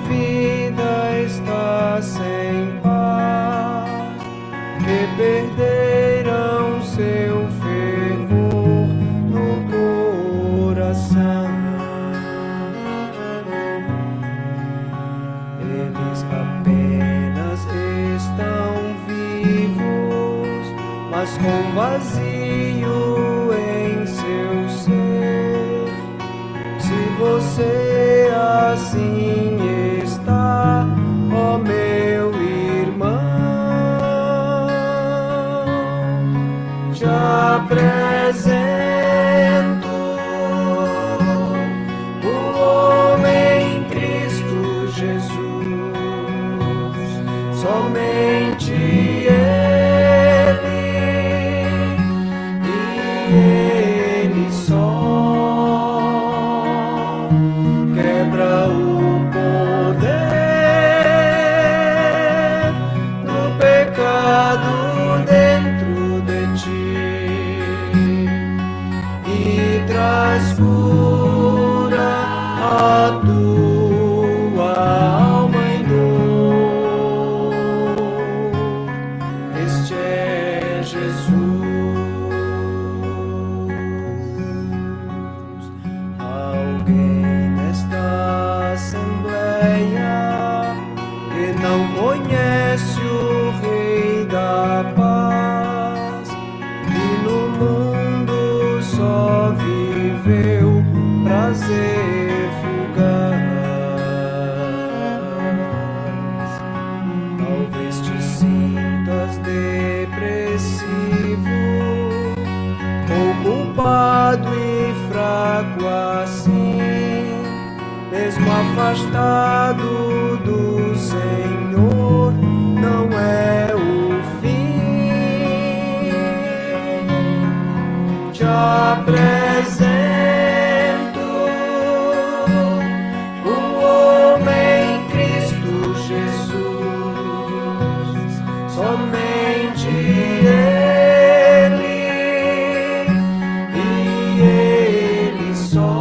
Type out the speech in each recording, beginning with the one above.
vida está sem paz, que perderam seu fervor no coração. Eles apenas estão vivos, mas com vazio em seu ser. Se você assim está, ó meu irmão, te apresento o homem Cristo Jesus, somente Ele e Ele só quebra o poder do pecado dentro de ti e traz cura a tua alma em dor. Este é Jesus. Alguém nesta assembleia que não conhece o Rei da Paz e no mundo só viveu prazer fugaz. Talvez te sintas depressivo ou culpado e fraco assim, mesmo afastado do Senhor, não é o fim. Te apresento o homem Cristo Jesus, somente Ele e Ele só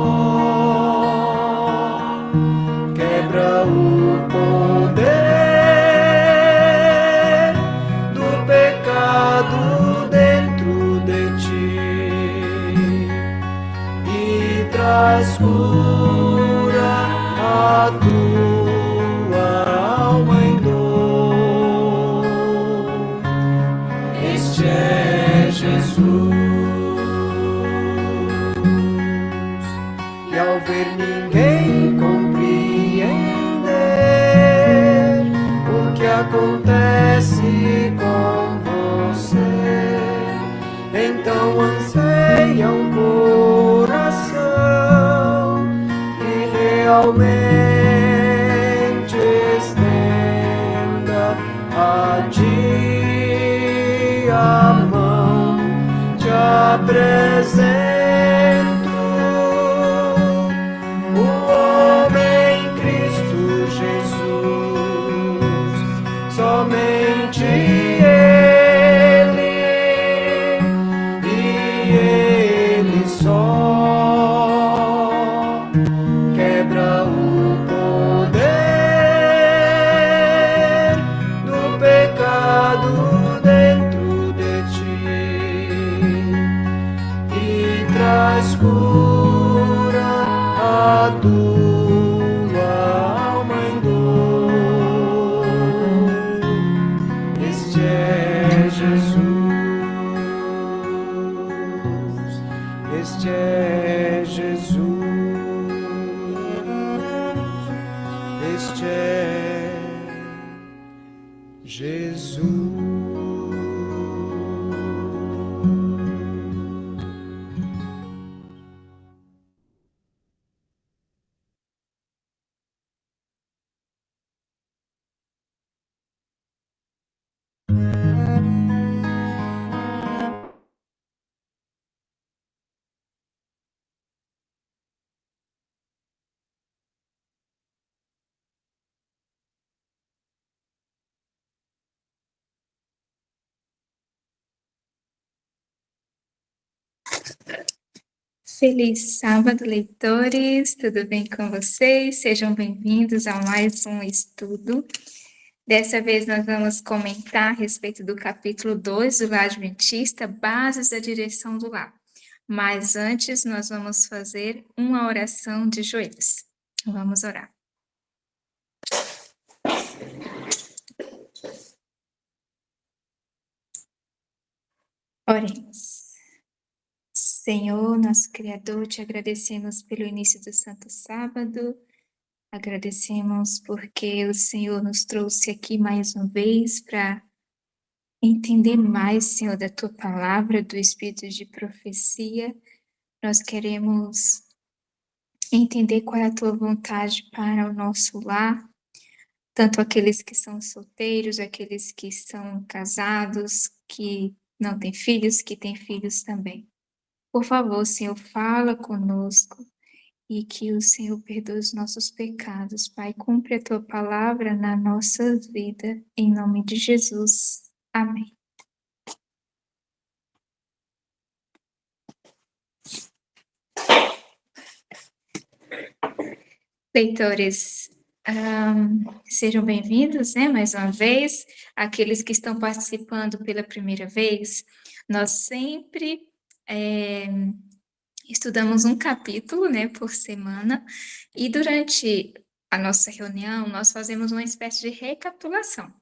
quebra o poder do pecado dentro de ti e traz cura a tua alma em dor. Este é Jesus. E ao ver ninguém compreender o que acontece com você, então anseia um coração que realmente estenda a ti a mão. Te apresento o homem Cristo Jesus, somente Ele e Ele só quebra o poder do pecado dentro de ti e traz cura a tua alma em dor. Este é Jesus. Este é Jesus. Este é Jesus. Feliz sábado, leitores! Tudo bem com vocês? Sejam bem-vindos a mais um estudo. Dessa vez nós vamos comentar a respeito do capítulo 2 do Lar Adventista, Bases da Direção do Lar. Mas antes nós vamos fazer uma oração de joelhos. Vamos orar. Oremos. Senhor, nosso Criador, te agradecemos pelo início do Santo Sábado, agradecemos porque o Senhor nos trouxe aqui mais uma vez para entender mais, Senhor, da Tua Palavra, do Espírito de profecia. Nós queremos entender qual é a Tua vontade para o nosso lar, tanto aqueles que são solteiros, aqueles que são casados, que não têm filhos, que têm filhos também. Por favor, Senhor, fala conosco e que o Senhor perdoe os nossos pecados. Pai, cumpre a Tua palavra na nossa vida, em nome de Jesus. Amém. Leitores, sejam bem-vindos, né, mais uma vez. Aqueles que estão participando pela primeira vez, nós sempre estudamos um capítulo, né, por semana, e durante a nossa reunião, nós fazemos uma espécie de recapitulação.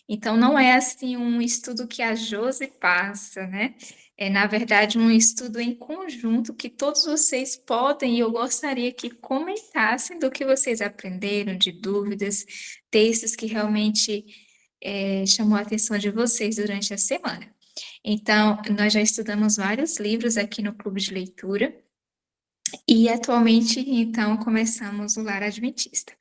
Então, não é assim um estudo que a Josi passa, né? É, na verdade, um estudo em conjunto que todos vocês podem, e eu gostaria que comentassem do que vocês aprenderam, de dúvidas, textos que realmente chamou a atenção de vocês durante a semana. Então, nós já estudamos vários livros aqui no Clube de Leitura, e atualmente, então, começamos o Lar Adventista.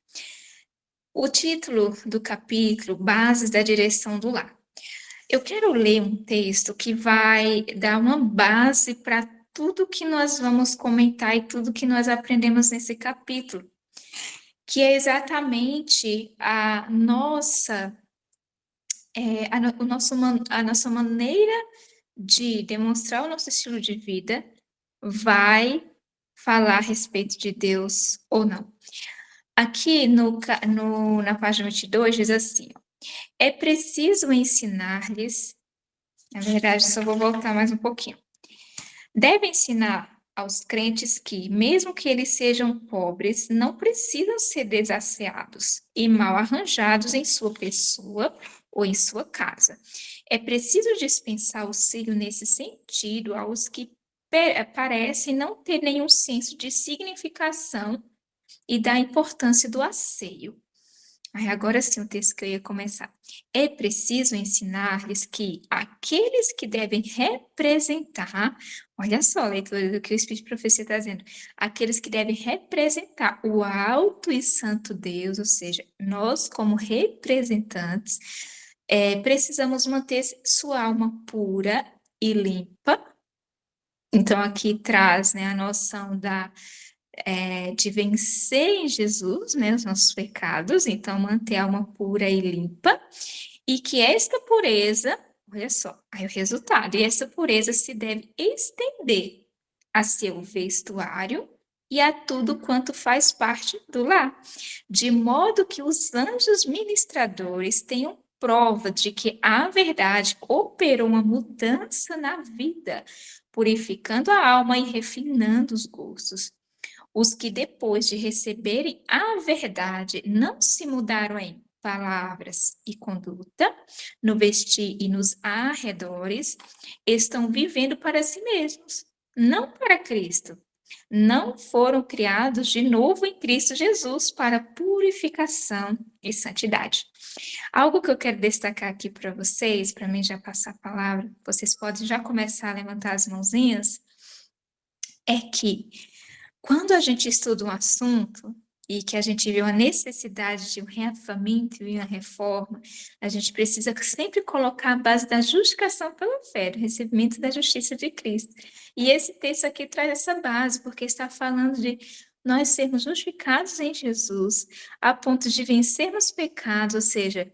O título do capítulo, Bases da Direção do Lar. Eu quero ler um texto que vai dar uma base para tudo que nós vamos comentar e tudo que nós aprendemos nesse capítulo, que é exatamente a nossa maneira de demonstrar o nosso estilo de vida vai falar a respeito de Deus ou não. Aqui na página 22 diz assim, ó, é preciso ensinar-lhes, na verdade só vou voltar mais um pouquinho, deve ensinar aos crentes que, mesmo que eles sejam pobres, não precisam ser desasseados e mal arranjados em sua pessoa ou em sua casa. É preciso dispensar auxílio nesse sentido aos que parecem não ter nenhum senso de significação e da importância do asseio. Aí agora sim o texto que eu ia começar. É preciso ensinar-lhes que aqueles que devem representar, olha só a leitura do que o Espírito de Profecia está dizendo, aqueles que devem representar o alto e santo Deus, ou seja, nós como representantes, precisamos manter sua alma pura e limpa. Então aqui traz, né, a noção de vencer em Jesus, né, os nossos pecados, então manter a alma pura e limpa, e que esta pureza, olha só, aí o resultado, e essa pureza se deve estender a seu vestuário e a tudo quanto faz parte do lar, de modo que os anjos ministradores tenham prova de que a verdade operou uma mudança na vida, purificando a alma e refinando os gostos. Os que depois de receberem a verdade não se mudaram em palavras e conduta, no vestir e nos arredores, estão vivendo para si mesmos, não para Cristo. Não foram criados de novo em Cristo Jesus para purificação e santidade. Algo que eu quero destacar aqui para vocês, para mim já passar a palavra, vocês podem já começar a levantar as mãozinhas, é que quando a gente estuda um assunto e que a gente vê uma necessidade de um reavivamento e uma reforma, a gente precisa sempre colocar a base da justificação pela fé, do recebimento da justiça de Cristo. E esse texto aqui traz essa base, porque está falando de nós sermos justificados em Jesus, a ponto de vencermos pecados, ou seja,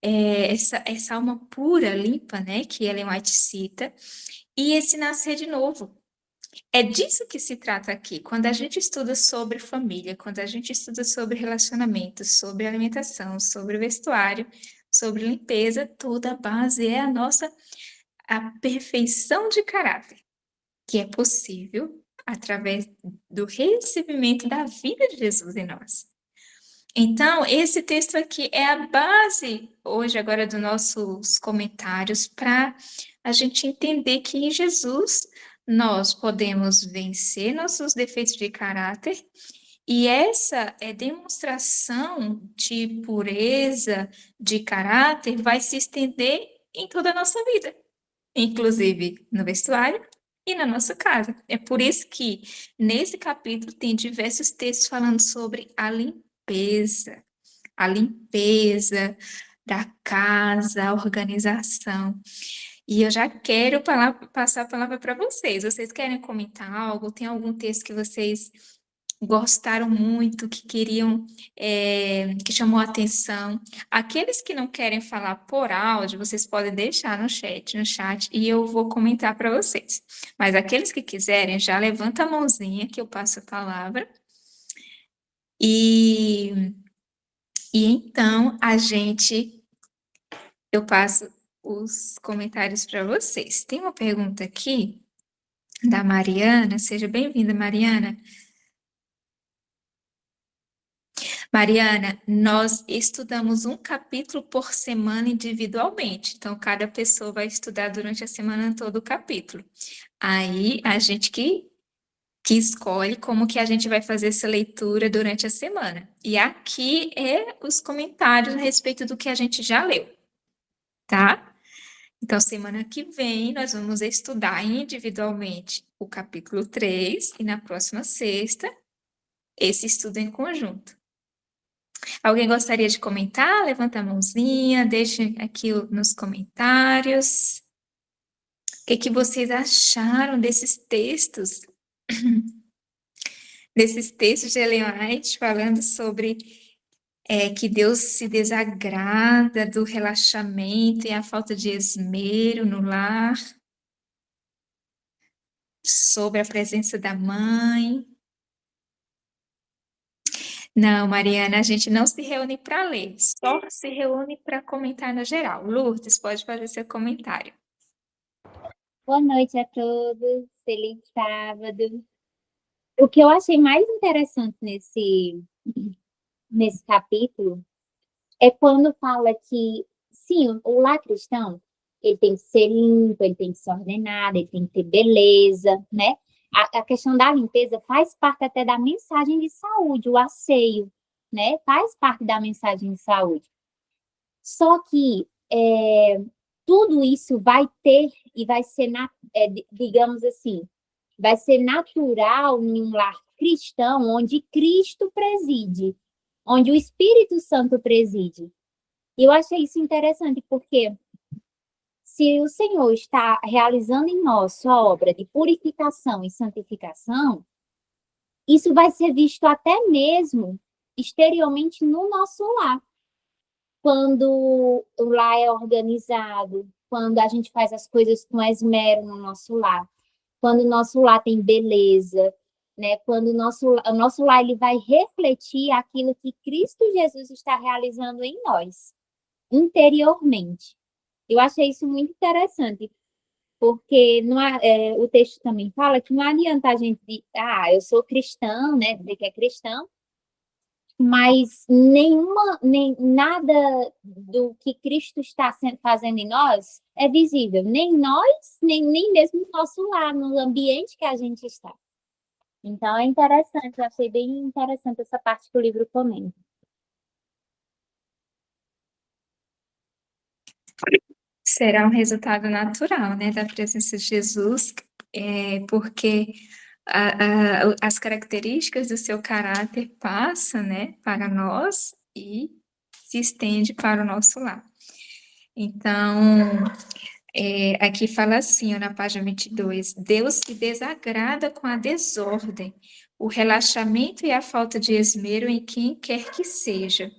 essa alma pura, limpa, né, que Ellen White cita, e esse nascer de novo. É disso que se trata aqui. Quando a gente estuda sobre família, quando a gente estuda sobre relacionamento, sobre alimentação, sobre vestuário, sobre limpeza, toda a base é a perfeição de caráter, que é possível através do recebimento da vida de Jesus em nós. Então, esse texto aqui é a base, hoje, agora, dos nossos comentários, para a gente entender que em Jesus nós podemos vencer nossos defeitos de caráter, e essa demonstração de pureza de caráter vai se estender em toda a nossa vida, inclusive no vestuário e na nossa casa. É por isso que nesse capítulo tem diversos textos falando sobre a limpeza da casa, a organização. E eu já quero passar a palavra para vocês. Vocês querem comentar algo? Tem algum texto que vocês gostaram muito, que queriam, que chamou a atenção? Aqueles que não querem falar por áudio, vocês podem deixar no chat, e eu vou comentar para vocês. Mas aqueles que quiserem, já levanta a mãozinha que eu passo a palavra. E então eu passo os comentários para vocês. Tem uma pergunta aqui da Mariana, seja bem-vinda, Mariana. Mariana, nós estudamos um capítulo por semana individualmente, então cada pessoa vai estudar durante a semana todo o capítulo. Aí a gente que escolhe como que a gente vai fazer essa leitura durante a semana. E aqui é os comentários a respeito do que a gente já leu, tá? Então, semana que vem, nós vamos estudar individualmente o capítulo 3 e na próxima sexta, esse estudo em conjunto. Alguém gostaria de comentar? Levanta a mãozinha, deixe aqui nos comentários. O que vocês acharam desses textos? Desses textos de Ellen White falando sobre que Deus se desagrada do relaxamento e a falta de esmero no lar, sobre a presença da mãe. Não, Mariana, a gente não se reúne para ler, só se reúne para comentar no geral. Lourdes, pode fazer seu comentário. Boa noite a todos, feliz sábado. O que eu achei mais interessante nesse capítulo é quando fala que, sim, o lar cristão, ele tem que ser limpo, ele tem que ser ordenado, ele tem que ter beleza, né? A questão da limpeza faz parte até da mensagem de saúde, o asseio, né? Faz parte da mensagem de saúde. Só que tudo isso vai ter e vai ser, digamos assim, vai ser natural em um lar cristão, onde Cristo preside, onde o Espírito Santo preside. E eu achei isso interessante, porque se o Senhor está realizando em nós sua obra de purificação e santificação, isso vai ser visto até mesmo exteriormente no nosso lar. Quando o lar é organizado, quando a gente faz as coisas com esmero no nosso lar, quando o nosso lar tem beleza, né? Quando o nosso lar ele vai refletir aquilo que Cristo Jesus está realizando em nós, interiormente. Eu achei isso muito interessante, porque o texto também fala que não adianta a gente dizer, eu sou cristão, né? Dizer que é cristão, mas nem nada do que Cristo está fazendo em nós é visível, nem nós, nem mesmo no nosso lar, no ambiente que a gente está. Então, é interessante, eu achei bem interessante essa parte que o livro comenta. Será um resultado natural, né, da presença de Jesus, porque as características do seu caráter passam, né, para nós e se estende para o nosso lar. Então, aqui fala assim, na página 22, Deus se desagrada com a desordem, o relaxamento e a falta de esmero em quem quer que seja.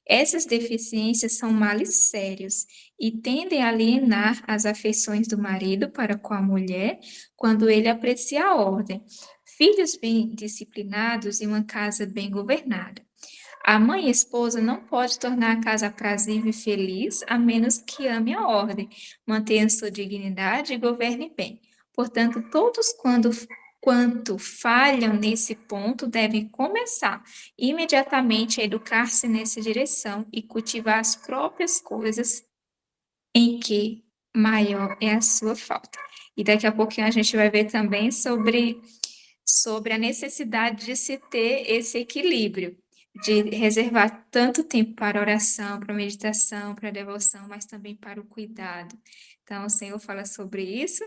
Essas deficiências são males sérios e tendem a alienar as afeições do marido para com a mulher quando ele aprecia a ordem. Filhos bem disciplinados e uma casa bem governada. A mãe e esposa não pode tornar a casa aprazível e feliz a menos que ame a ordem, mantenha sua dignidade e governe bem. Portanto, todos quanto falham nesse ponto devem começar imediatamente a educar-se nessa direção e cultivar as próprias coisas em que maior é a sua falta. E daqui a pouquinho a gente vai ver também sobre a necessidade de se ter esse equilíbrio, de reservar tanto tempo para oração, para meditação, para devoção, mas também para o cuidado. Então, o Senhor fala sobre isso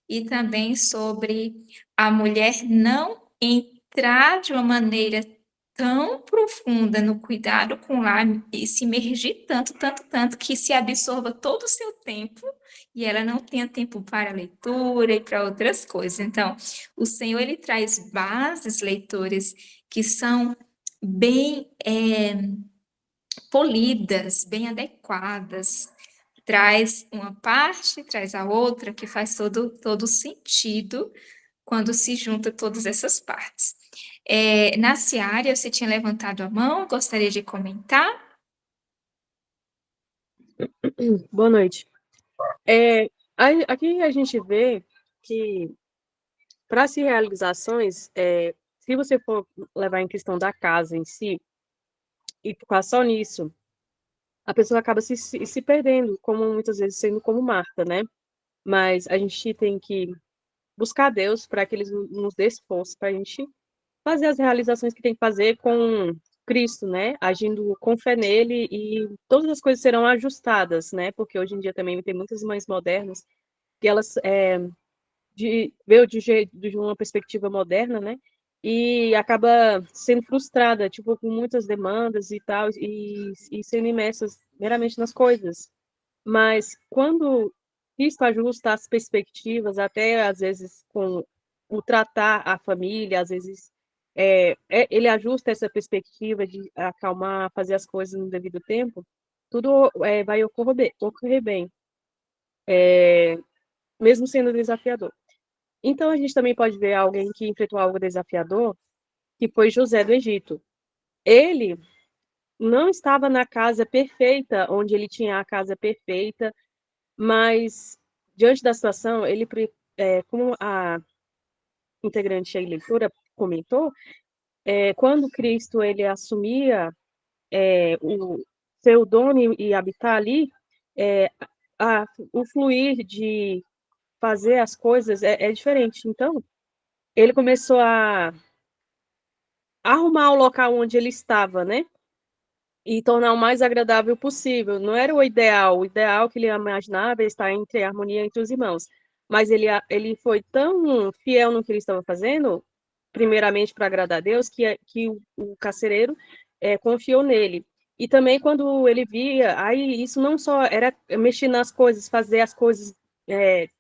e também sobre a mulher não entrar de uma maneira tão profunda no cuidado com o lar e se imergir tanto, que se absorva todo o seu tempo e ela não tenha tempo para leitura e para outras coisas. Então, o Senhor, ele traz bases, leitores, que são bem polidas, bem adequadas. Traz uma parte, traz a outra, que faz todo sentido quando se junta todas essas partes. Naciária, você tinha levantado a mão, gostaria de comentar? Boa noite. Aqui a gente vê que para se realizações, se você for levar em questão da casa em si, e ficar só nisso, a pessoa acaba se perdendo, como muitas vezes sendo como Marta, né? Mas a gente tem que buscar Deus para que Ele nos dê esforço para a gente fazer as realizações que tem que fazer com Cristo, né? Agindo com fé nele e todas as coisas serão ajustadas, né? Porque hoje em dia também tem muitas mães modernas que elas veio de uma perspectiva moderna, né? E acaba sendo frustrada, tipo, com muitas demandas e tal, e sendo imersas meramente nas coisas. Mas quando Cristo ajusta as perspectivas, até às vezes com o tratar a família, às vezes ele ajusta essa perspectiva de acalmar, fazer as coisas no devido tempo, tudo vai ocorrer bem, mesmo sendo desafiador. Então, a gente também pode ver alguém que enfrentou algo desafiador, que foi José do Egito. Ele não estava na casa perfeita, onde ele tinha a casa perfeita, mas, diante da situação, como a integrante aí, leitura, comentou, quando Cristo ele assumia o seu dono e habitar ali, o fluir de fazer as coisas é diferente. Então, ele começou a arrumar o local onde ele estava, né? E tornar o mais agradável possível. Não era o ideal que ele imaginava é estar em harmonia entre os irmãos. Mas ele foi tão fiel no que ele estava fazendo, primeiramente para agradar a Deus, que o carcereiro confiou nele. E também quando ele via, aí isso não só era mexer nas coisas, fazer as coisas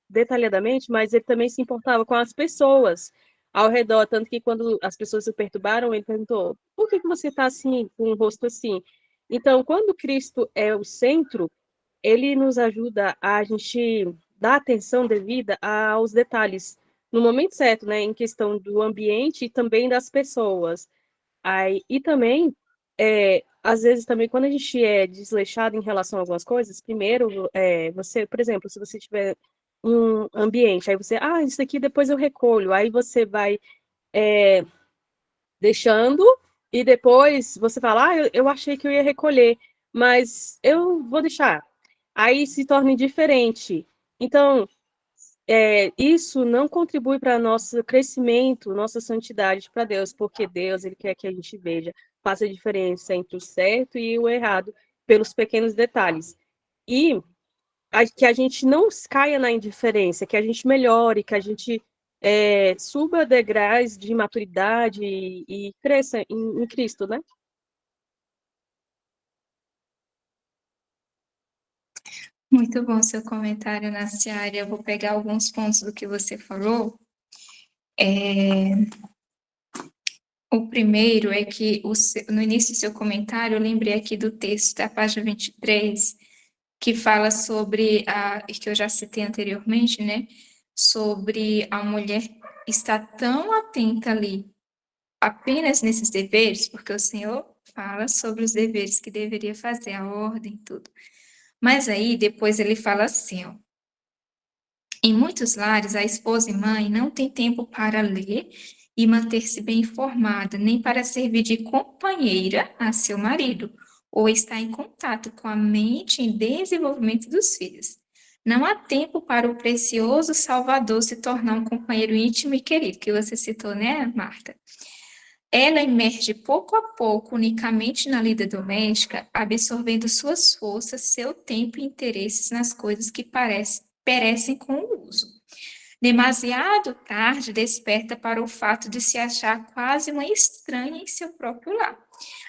detalhadamente, mas ele também se importava com as pessoas ao redor, tanto que quando as pessoas se perturbaram, ele perguntou, por que você está assim, com o rosto assim? Então, quando Cristo é o centro, ele nos ajuda a gente dar atenção devida aos detalhes, no momento certo, né, em questão do ambiente e também das pessoas. E também, às vezes também, quando a gente é desleixado em relação a algumas coisas, primeiro, você, por exemplo, se você tiver um ambiente, aí você, isso aqui depois eu recolho, aí você vai deixando, e depois você fala, eu achei que eu ia recolher, mas eu vou deixar. Aí se torna indiferente. Então, isso não contribui para nosso crescimento, nossa santidade para Deus, porque Deus, ele quer que a gente veja, faça a diferença entre o certo e o errado pelos pequenos detalhes. E que a gente não caia na indiferença, que a gente melhore, que a gente suba degraus de maturidade e cresça em Cristo, né? Muito bom seu comentário, Naciária. Eu vou pegar alguns pontos do que você falou. O primeiro é que no início do seu comentário, eu lembrei aqui do texto da página 23, que fala sobre que eu já citei anteriormente, né? Sobre a mulher estar tão atenta ali apenas nesses deveres, porque o Senhor fala sobre os deveres que deveria fazer, a ordem e tudo. Mas aí depois ele fala assim, ó. Em muitos lares, a esposa e mãe não tem tempo para ler e manter-se bem informada, nem para servir de companheira a seu marido, ou estar em contato com a mente em desenvolvimento dos filhos. Não há tempo para o precioso Salvador se tornar um companheiro íntimo e querido, que você citou, né, Marta? Ela emerge pouco a pouco unicamente na lida doméstica, absorvendo suas forças, seu tempo e interesses nas coisas que perecem com o uso. Demasiado tarde desperta para o fato de se achar quase uma estranha em seu próprio lar.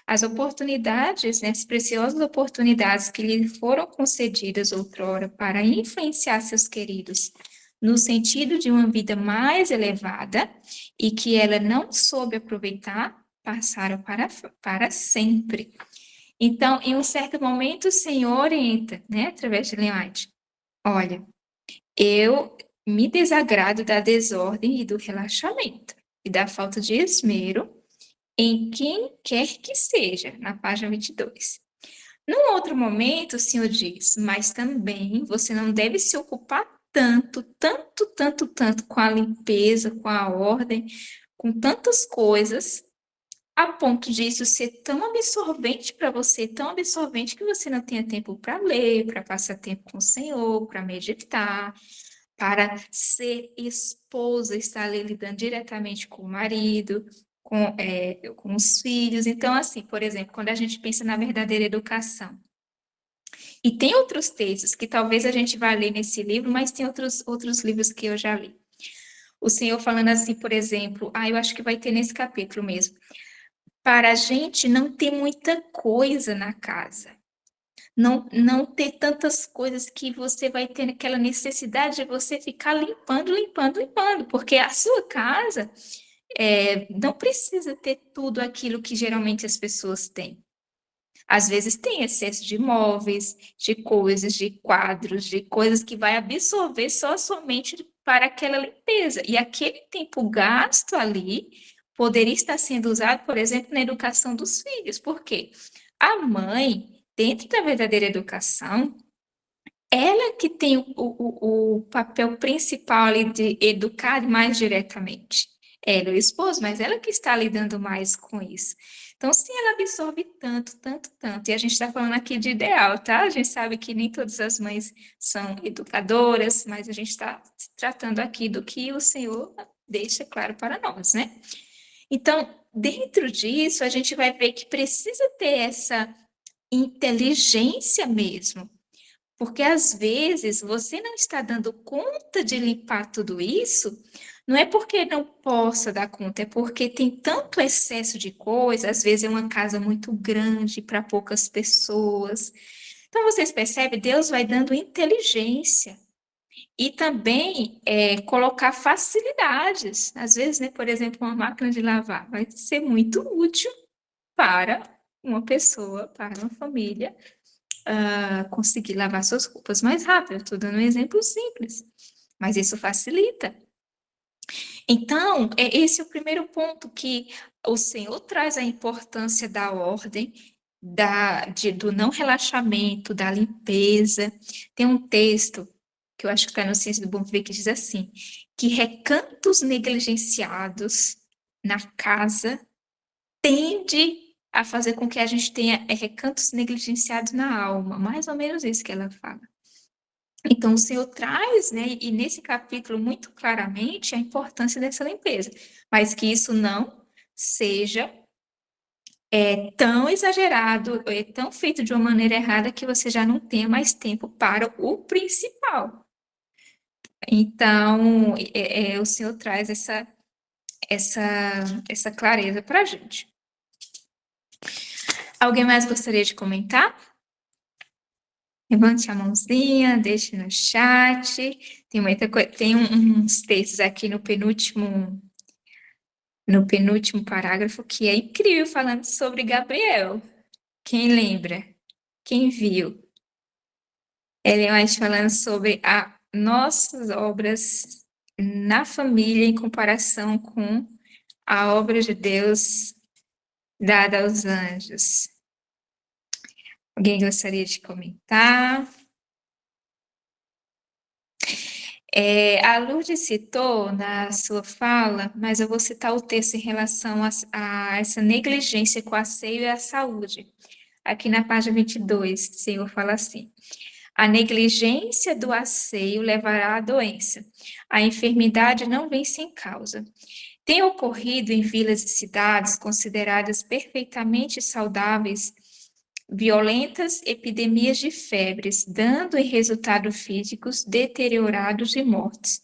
As oportunidades, né, as preciosas oportunidades que lhe foram concedidas outrora para influenciar seus queridos no sentido de uma vida mais elevada e que ela não soube aproveitar, passaram para sempre. Então, em um certo momento, o Senhor orienta, né, através de Ellen White, olha, eu me desagrado da desordem e do relaxamento e da falta de esmero em quem quer que seja, na página 22. Num outro momento, o Senhor diz, mas também você não deve se ocupar tanto com a limpeza, com a ordem, com tantas coisas, a ponto disso ser tão absorvente para você, tão absorvente que você não tenha tempo para ler, para passar tempo com o Senhor, para meditar, para ser esposa, estar ali lidando diretamente com o marido, com os filhos. Então, assim, por exemplo, quando a gente pensa na verdadeira educação, e tem outros textos que talvez a gente vá ler nesse livro, mas tem outros livros que eu já li. O Senhor falando assim, por exemplo, eu acho que vai ter nesse capítulo mesmo, para a gente não ter muita coisa na casa. Não ter tantas coisas que você vai ter aquela necessidade de você ficar limpando, porque a sua casa não precisa ter tudo aquilo que geralmente as pessoas têm. Às vezes tem excesso de móveis, de coisas, de quadros, de coisas que vai absorver só somente para aquela limpeza. E aquele tempo gasto ali poderia estar sendo usado, por exemplo, na educação dos filhos. Por quê? A mãe, dentro da verdadeira educação, ela que tem o papel principal ali de educar mais diretamente. Ela e o esposo, mas ela que está lidando mais com isso. Então, se ela absorve tanto, e a gente está falando aqui de ideal, tá? A gente sabe que nem todas as mães são educadoras, mas a gente está tratando aqui do que o Senhor deixa claro para nós, né? Então, dentro disso, a gente vai ver que precisa ter essa inteligência mesmo, porque às vezes você não está dando conta de limpar tudo isso, não é porque não possa dar conta, é porque tem tanto excesso de coisa, às vezes é uma casa muito grande para poucas pessoas. Então vocês percebem, Deus vai dando inteligência e também colocar facilidades. Às vezes, né, por exemplo, uma máquina de lavar vai ser muito útil para uma pessoa, para uma família, conseguir lavar suas roupas mais rápido. Estou dando um exemplo simples, mas isso facilita. Então, esse é o primeiro ponto que o Senhor traz a importância da ordem, do não relaxamento, da limpeza. Tem um texto que eu acho que está no Ciência do Bom Viver que diz assim, que recantos negligenciados na casa tende a fazer com que a gente tenha recantos negligenciados na alma, mais ou menos isso que ela fala. Então, o Senhor traz, né, e nesse capítulo, muito claramente, a importância dessa limpeza, mas que isso não seja tão exagerado, tão feito de uma maneira errada que você já não tenha mais tempo para o principal. Então, o Senhor traz essa clareza para a gente. Alguém mais gostaria de comentar? Levante a mãozinha, deixe no chat. Tem uns textos aqui no penúltimo parágrafo que é incrível, falando sobre Gabriel. Quem lembra? Quem viu? Ellen White falando sobre nossas obras na família em comparação com a obra de Deus dada aos anjos. Alguém gostaria de comentar? A Lourdes citou na sua fala, mas eu vou citar o texto em relação a essa negligência com o asseio e a saúde. Aqui na página 22, o Senhor fala assim: a negligência do asseio levará à doença. A enfermidade não vem sem causa. Tem ocorrido em vilas e cidades consideradas perfeitamente saudáveis violentas epidemias de febres, dando em resultados físicos deteriorados e mortes.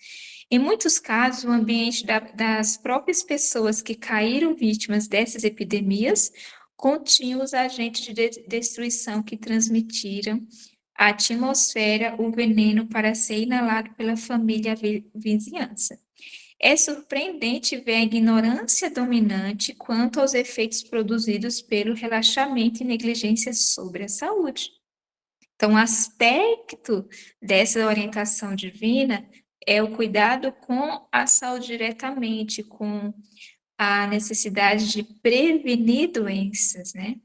Em muitos casos, o ambiente das próprias pessoas que caíram vítimas dessas epidemias continha os agentes de destruição que transmitiram à atmosfera o veneno para ser inalado pela família e vizinhança. É surpreendente ver a ignorância dominante quanto aos efeitos produzidos pelo relaxamento e negligência sobre a saúde. Então, um aspecto dessa orientação divina é o cuidado com a saúde diretamente, com a necessidade de prevenir doenças, né?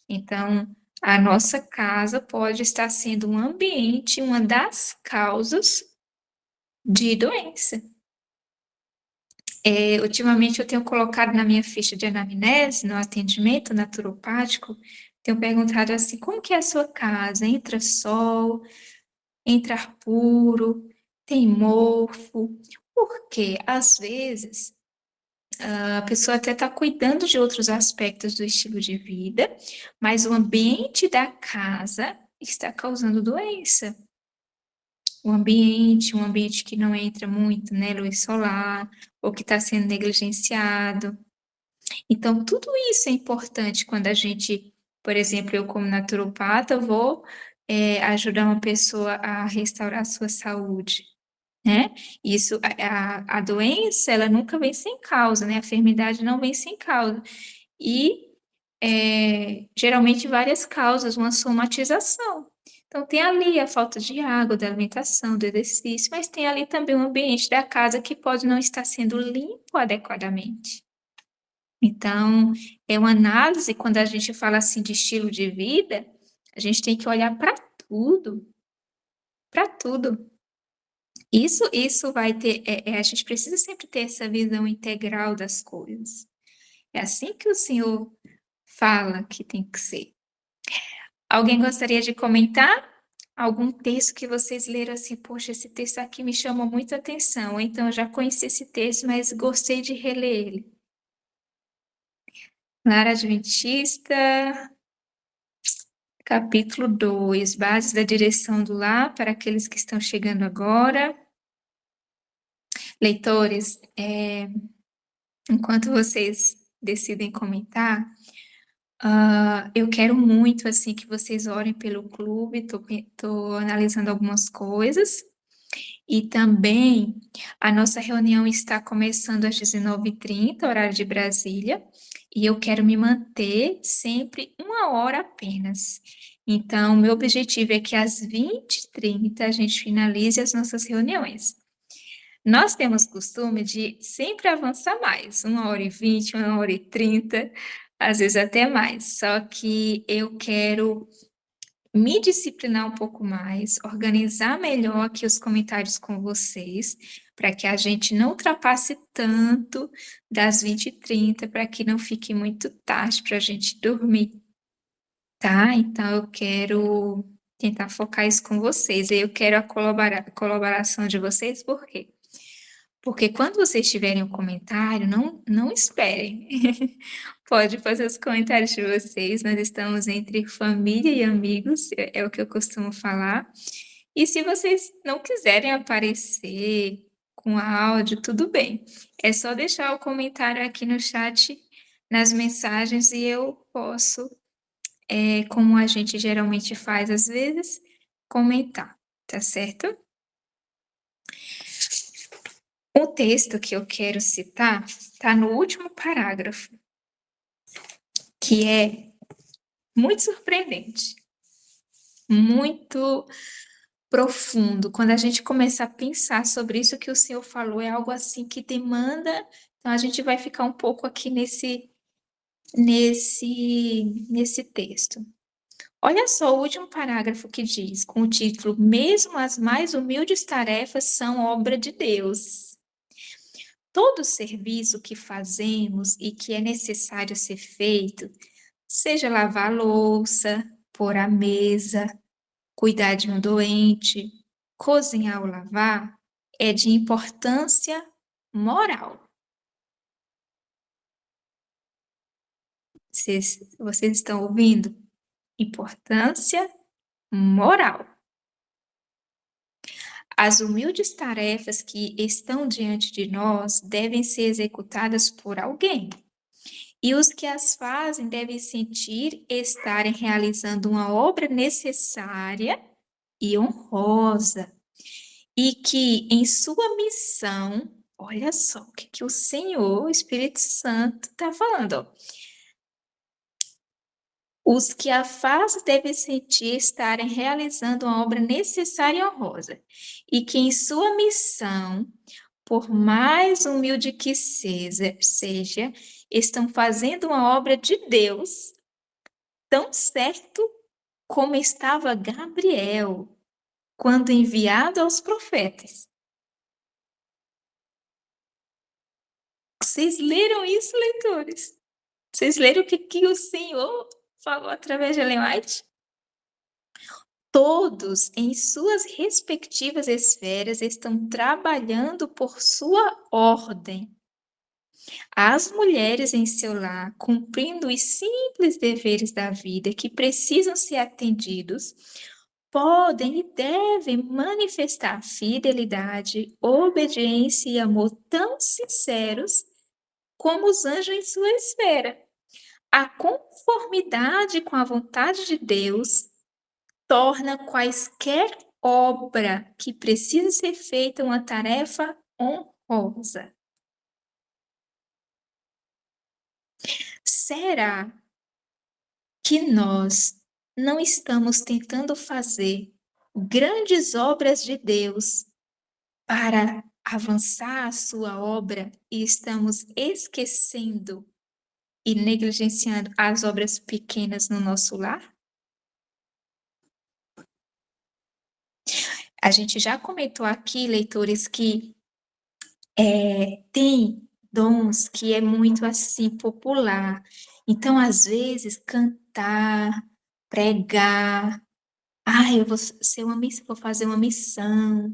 Então, a nossa casa pode estar sendo um ambiente, uma das causas de doença. Ultimamente eu tenho colocado na minha ficha de anamnese, no atendimento naturopático, tenho perguntado assim, como que é a sua casa? Entra sol, entra ar puro, tem mofo? Porque, às vezes, a pessoa até está cuidando de outros aspectos do estilo de vida, mas o ambiente da casa está causando doença. Um ambiente que não entra muito, né, luz solar, ou que está sendo negligenciado. Então, tudo isso é importante quando a gente, por exemplo, eu como naturopata, vou ajudar uma pessoa a restaurar a sua saúde, né? Isso, a doença, ela nunca vem sem causa, né? A enfermidade não vem sem causa. E, geralmente, várias causas, uma somatização. Então, tem ali a falta de água, da alimentação, do exercício, mas tem ali também o ambiente da casa que pode não estar sendo limpo adequadamente. Então, é uma análise, quando a gente fala assim de estilo de vida, a gente tem que olhar para tudo, para tudo. Isso vai ter, a gente precisa sempre ter essa visão integral das coisas. É assim que o Senhor fala que tem que ser. Alguém gostaria de comentar algum texto que vocês leram assim, poxa, esse texto aqui me chamou muita atenção, ou então eu já conheci esse texto, mas gostei de reler ele. Lara Adventista, capítulo 2, bases da direção do lar para aqueles que estão chegando agora. Leitores, enquanto vocês decidem comentar, eu quero muito assim que vocês orem pelo clube, estou analisando algumas coisas. E também a nossa reunião está começando às 19h30, horário de Brasília, e eu quero me manter sempre 1 hora apenas. Então, meu objetivo é que às 20h30 a gente finalize as nossas reuniões. Nós temos costume de sempre avançar mais, 1h20, 1h30, às vezes até mais. Só que eu quero me disciplinar um pouco mais, organizar melhor aqui os comentários com vocês, para que a gente não ultrapasse tanto das 20h30, para que não fique muito tarde para a gente dormir, tá? Então, eu quero tentar focar isso com vocês. Eu quero a colaboração de vocês, por quê? Porque quando vocês tiverem um comentário, não esperem. Pode fazer os comentários de vocês, nós estamos entre família e amigos, é o que eu costumo falar. E se vocês não quiserem aparecer com áudio, tudo bem. É só deixar o comentário aqui no chat, nas mensagens, e eu posso, como a gente geralmente faz às vezes, comentar, tá certo? O texto que eu quero citar está no último parágrafo, que é muito surpreendente, muito profundo. Quando a gente começar a pensar sobre isso que o Senhor falou, é algo assim que demanda, então a gente vai ficar um pouco aqui nesse texto. Olha só o último parágrafo que diz, com o título: Mesmo as mais humildes tarefas são obra de Deus. Todo serviço que fazemos e que é necessário ser feito, seja lavar a louça, pôr a mesa, cuidar de um doente, cozinhar ou lavar, é de importância moral. Vocês estão ouvindo? Importância moral. As humildes tarefas que estão diante de nós devem ser executadas por alguém. E os que as fazem devem sentir estarem realizando uma obra necessária e honrosa. E que em sua missão, olha só o que o Senhor, o Espírito Santo, está falando, ó. Os que a fazem devem sentir estarem realizando uma obra necessária e honrosa, e que em sua missão, por mais humilde que seja, estão fazendo uma obra de Deus, tão certo como estava Gabriel, quando enviado aos profetas. Vocês leram isso, leitores? Vocês leram o que o Senhor falou através de Ellen White? Todos, em suas respectivas esferas, estão trabalhando por sua ordem. As mulheres em seu lar, cumprindo os simples deveres da vida que precisam ser atendidos, podem e devem manifestar fidelidade, obediência e amor tão sinceros como os anjos em sua esfera. A conformidade com a vontade de Deus torna quaisquer obra que precisa ser feita uma tarefa honrosa. Será que nós não estamos tentando fazer grandes obras de Deus para avançar a sua obra e estamos esquecendo e negligenciando as obras pequenas no nosso lar? A gente já comentou aqui, leitores, que tem dons que é muito assim popular. Então, às vezes, cantar, pregar, eu vou ser vou fazer uma missão.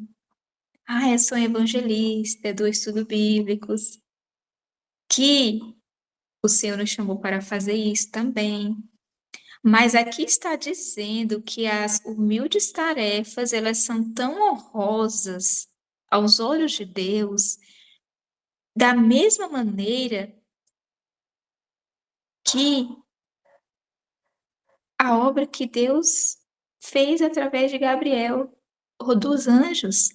Eu sou evangelista, dou estudo bíblicos. Que o Senhor nos chamou para fazer isso também. Mas aqui está dizendo que as humildes tarefas, elas são tão honrosas aos olhos de Deus, da mesma maneira que a obra que Deus fez através de Gabriel ou dos anjos.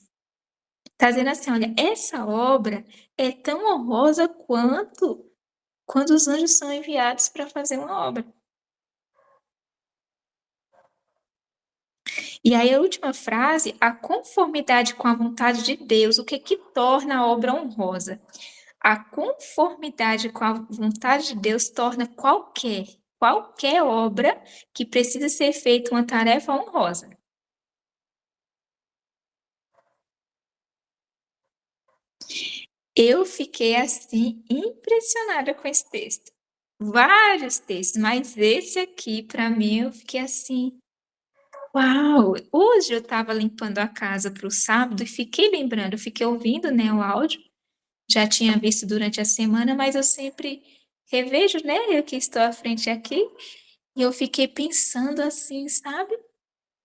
Está dizendo assim, olha, essa obra é tão honrosa quanto quando os anjos são enviados para fazer uma obra. E aí a última frase, a conformidade com a vontade de Deus, o que torna a obra honrosa? A conformidade com a vontade de Deus torna qualquer obra que precisa ser feita uma tarefa honrosa. Eu fiquei assim impressionada com esse texto. Vários textos, mas esse aqui, para mim, eu fiquei assim, uau! Hoje eu estava limpando a casa para o sábado e fiquei lembrando, fiquei ouvindo, né, o áudio. Já tinha visto durante a semana, mas eu sempre revejo, né, eu que estou à frente aqui, e eu fiquei pensando assim, sabe?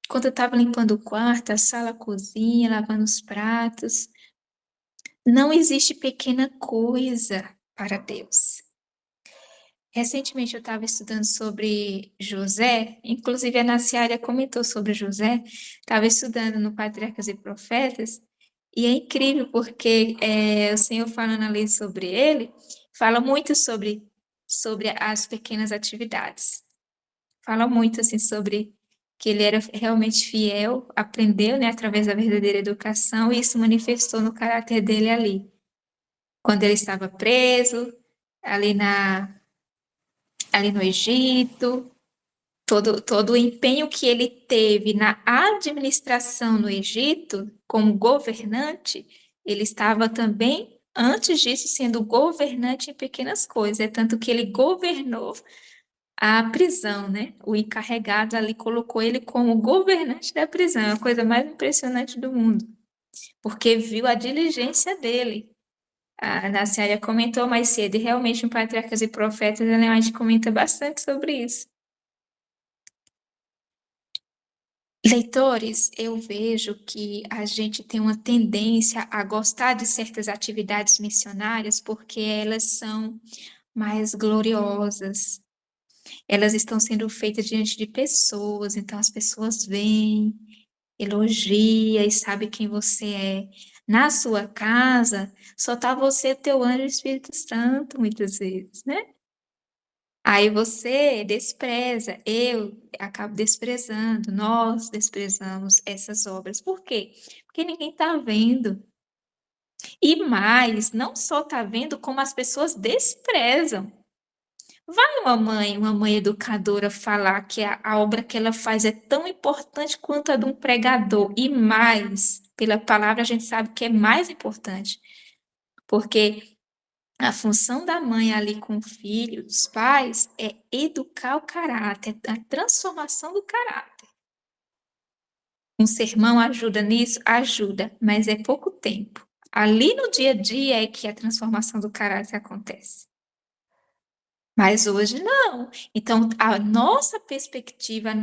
Quando eu estava limpando o quarto, a sala, a cozinha, lavando os pratos. Não existe pequena coisa para Deus. Recentemente eu estava estudando sobre José, inclusive a Naciária comentou sobre José, estava estudando no Patriarcas e Profetas, e é incrível porque o Senhor falando ali sobre ele, fala muito sobre as pequenas atividades. Fala muito assim sobre que ele era realmente fiel, aprendeu, né, através da verdadeira educação, e isso manifestou no caráter dele ali. Quando ele estava preso, ali no Egito, todo o empenho que ele teve na administração no Egito, como governante, ele estava também, antes disso, sendo governante em pequenas coisas. É tanto que ele governou a prisão, né? O encarregado ali colocou ele como governante da prisão, é a coisa mais impressionante do mundo, porque viu a diligência dele. A Naciária comentou mais cedo, e realmente em Patriarcas e Profetas, Ellen White comenta bastante sobre isso. Leitores, eu vejo que a gente tem uma tendência a gostar de certas atividades missionárias porque elas são mais gloriosas. Elas estão sendo feitas diante de pessoas, então as pessoas vêm, elogiam e sabem quem você é. Na sua casa, só está você, teu anjo e o Espírito Santo, muitas vezes, né? Aí você despreza, eu acabo desprezando, nós desprezamos essas obras. Por quê? Porque ninguém está vendo. E mais, não só está vendo, como as pessoas desprezam. Vai uma mãe educadora falar que a obra que ela faz é tão importante quanto a de um pregador, e mais, pela palavra a gente sabe que é mais importante, porque a função da mãe ali com o filho, dos pais, é educar o caráter, a transformação do caráter. Um sermão ajuda nisso? Ajuda, mas é pouco tempo. Ali no dia a dia é que a transformação do caráter acontece. Mas hoje não. Então, a nossa perspectiva, a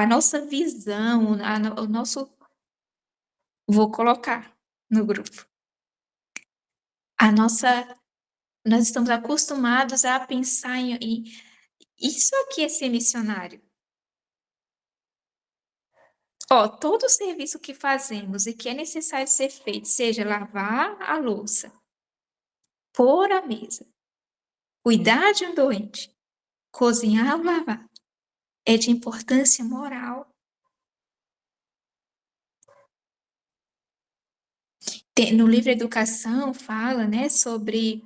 nossa visão, o nosso. Vou colocar no grupo. Nós estamos acostumados a pensar em isso aqui é ser missionário. Ó, todo serviço que fazemos e que é necessário ser feito, seja lavar a louça, pôr a mesa, cuidar de um doente, cozinhar ou lavar, é de importância moral. No livro Educação fala, né, sobre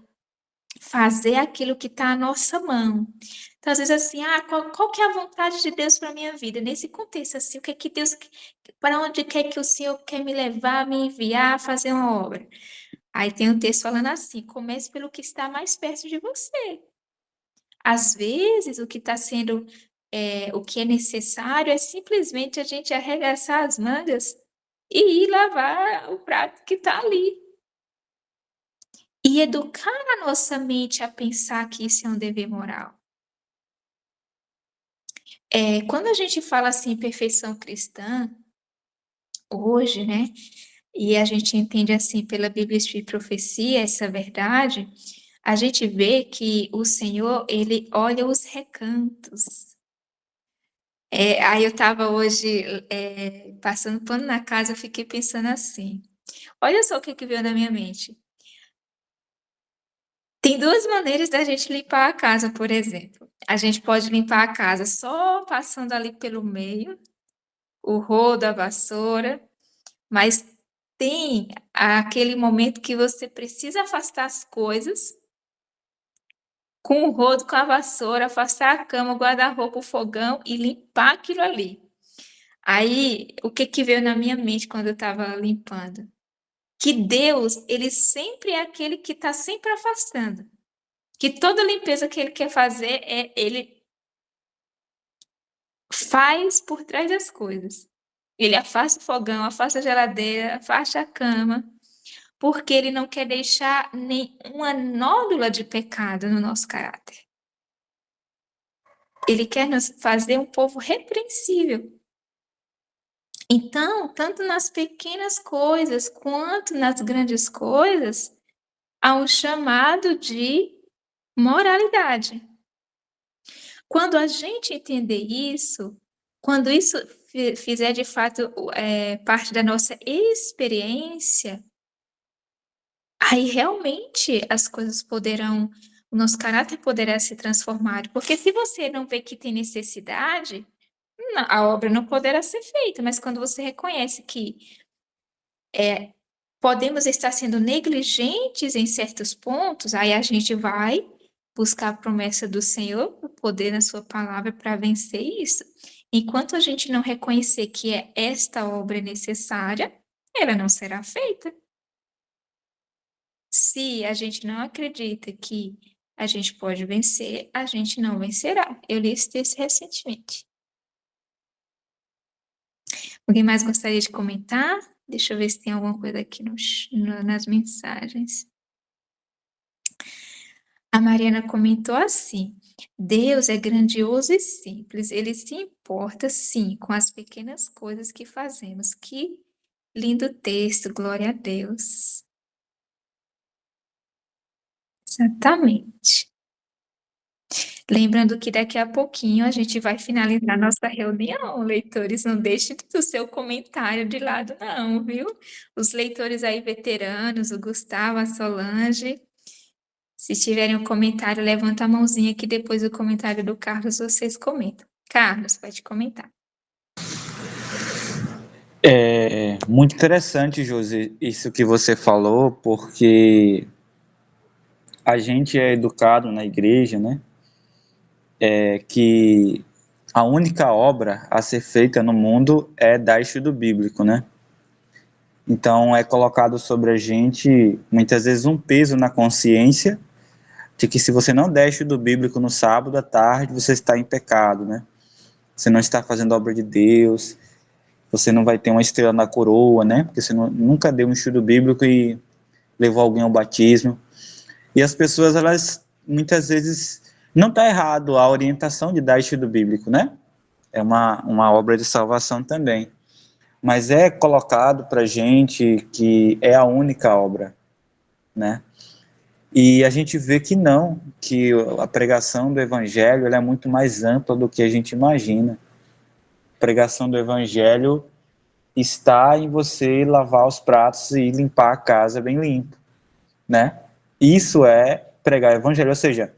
fazer aquilo que está à nossa mão. Então, às vezes, assim, qual que é a vontade de Deus para a minha vida? Nesse contexto, assim, o que é que Deus, para onde quer que o Senhor quer me levar, me enviar, fazer uma obra? Aí tem um texto falando assim, comece pelo que está mais perto de você. Às vezes, o que está sendo, o que é necessário é simplesmente a gente arregaçar as mangas e ir lavar o prato que está ali. E educar a nossa mente a pensar que isso é um dever moral. Quando a gente fala assim, perfeição cristã, hoje, né? E a gente entende assim, pela Bíblia Espírito e Profecia, essa verdade, a gente vê que o Senhor, ele olha os recantos. Aí eu estava hoje passando pano na casa, eu fiquei pensando assim, olha só o que veio na minha mente. Tem duas maneiras da gente limpar a casa, por exemplo. A gente pode limpar a casa só passando ali pelo meio, o rodo, a vassoura, mas tem aquele momento que você precisa afastar as coisas, com o rodo, com a vassoura, afastar a cama, o guarda-roupa, o fogão e limpar aquilo ali. Aí, o que veio na minha mente quando eu estava limpando? Que Deus, ele sempre é aquele que está sempre afastando. Que toda limpeza que ele quer fazer, ele faz por trás das coisas. Ele afasta o fogão, afasta a geladeira, afasta a cama, porque ele não quer deixar nenhuma nódula de pecado no nosso caráter. Ele quer nos fazer um povo repreensível. Então, tanto nas pequenas coisas quanto nas grandes coisas, há um chamado de moralidade. Quando a gente entender isso, quando isso fizer de fato parte da nossa experiência, aí realmente as coisas poderão, o nosso caráter poderá se transformar. Porque se você não vê que tem necessidade, a obra não poderá ser feita, mas quando você reconhece que podemos estar sendo negligentes em certos pontos, aí a gente vai buscar a promessa do Senhor, o poder na sua palavra para vencer isso. Enquanto a gente não reconhecer que esta obra necessária, ela não será feita. Se a gente não acredita que a gente pode vencer, a gente não vencerá. Eu li esse texto recentemente. Alguém mais gostaria de comentar? Deixa eu ver se tem alguma coisa aqui nas mensagens. A Mariana comentou assim: Deus é grandioso e simples. Ele se importa, sim, com as pequenas coisas que fazemos. Que lindo texto, glória a Deus. Exatamente. Lembrando que daqui a pouquinho a gente vai finalizar nossa reunião, leitores. Não deixe o seu comentário de lado, não, viu? Os leitores aí veteranos, o Gustavo, a Solange. Se tiverem um comentário, levanta a mãozinha que depois do comentário do Carlos vocês comentam. Carlos, pode comentar. É muito interessante, Josi, isso que você falou, porque a gente é educado na igreja, né? Que a única obra a ser feita no mundo é dar estudo bíblico, né? Então é colocado sobre a gente, muitas vezes, um peso na consciência de que se você não der estudo bíblico no sábado à tarde, você está em pecado, né? Você não está fazendo a obra de Deus, você não vai ter uma estrela na coroa, né? Porque você nunca deu um estudo bíblico e levou alguém ao batismo. E as pessoas, elas, muitas vezes, não está errado a orientação de dar estudo bíblico, né? É uma obra de salvação também. Mas é colocado para a gente que é a única obra, né? E a gente vê que não, que a pregação do evangelho ela é muito mais ampla do que a gente imagina. A pregação do evangelho está em você lavar os pratos e limpar a casa bem limpo, né? Isso é pregar o evangelho, ou seja,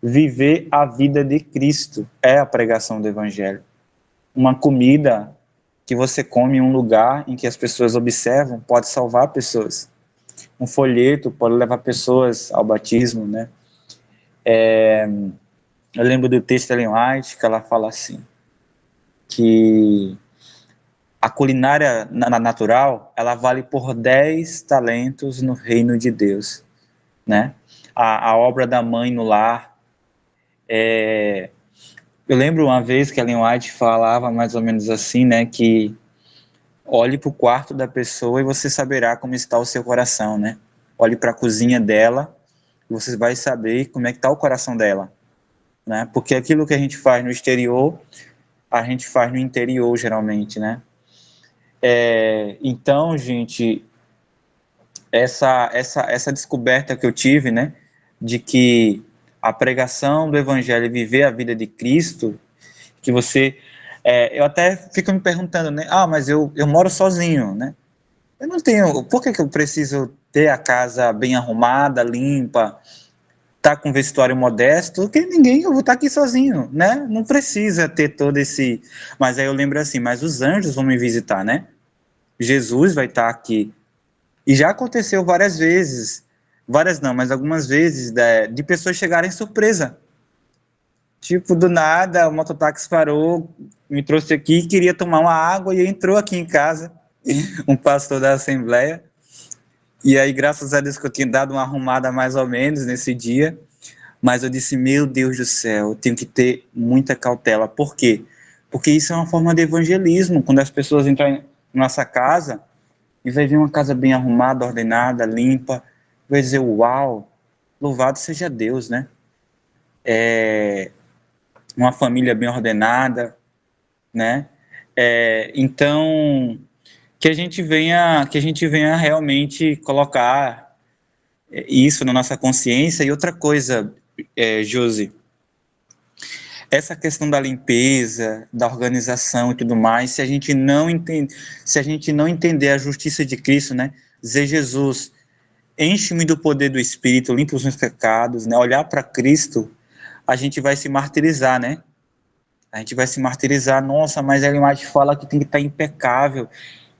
viver a vida de Cristo é a pregação do evangelho. Uma comida que você come em um lugar em que as pessoas observam pode salvar pessoas. Um folheto pode levar pessoas ao batismo, né? Eu lembro do texto de Ellen White, que ela fala assim, que a culinária natural, ela vale por 10 talentos no reino de Deus, né? A obra da mãe no lar. Eu lembro uma vez que Ellen White falava mais ou menos assim, né? Que olhe para o quarto da pessoa e você saberá como está o seu coração, né? Olhe para a cozinha dela e você vai saber como é que está o coração dela, né? Porque aquilo que a gente faz no exterior, a gente faz no interior, geralmente, né? Então, gente, essa descoberta que eu tive, né? De que a pregação do evangelho e viver a vida de Cristo, que você... eu até fico me perguntando, né? Mas eu moro sozinho, né? Eu não tenho... Por que eu preciso ter a casa bem arrumada, limpa, tá com vestuário modesto? Porque eu vou estar aqui sozinho, né? Não precisa ter todo esse... Mas aí eu lembro assim, mas os anjos vão me visitar, né? Jesus vai estar aqui. E já aconteceu várias vezes, várias não, mas algumas vezes, de pessoas chegarem surpresa. Tipo, do nada, o mototáxi parou, me trouxe aqui, queria tomar uma água e entrou aqui em casa, um pastor da Assembleia. E aí, graças a Deus que eu tinha dado uma arrumada mais ou menos nesse dia, mas eu disse, meu Deus do céu, eu tenho que ter muita cautela. Por quê? Porque isso é uma forma de evangelismo, quando as pessoas entram em nossa casa e vai ver uma casa bem arrumada, ordenada, limpa, vai dizer, uau, louvado seja Deus, né? Uma família bem ordenada, né? Então, que a gente venha realmente colocar isso na nossa consciência. E outra coisa, Josi, essa questão da limpeza, da organização e tudo mais, se a gente não entender a justiça de Cristo, né? Dizer, Jesus, enche-me do poder do Espírito, limpa os meus pecados, né? Olhar para Cristo, a gente vai se martirizar, né? A gente vai se martirizar, nossa, mas a Ellen White fala que tem que estar impecável,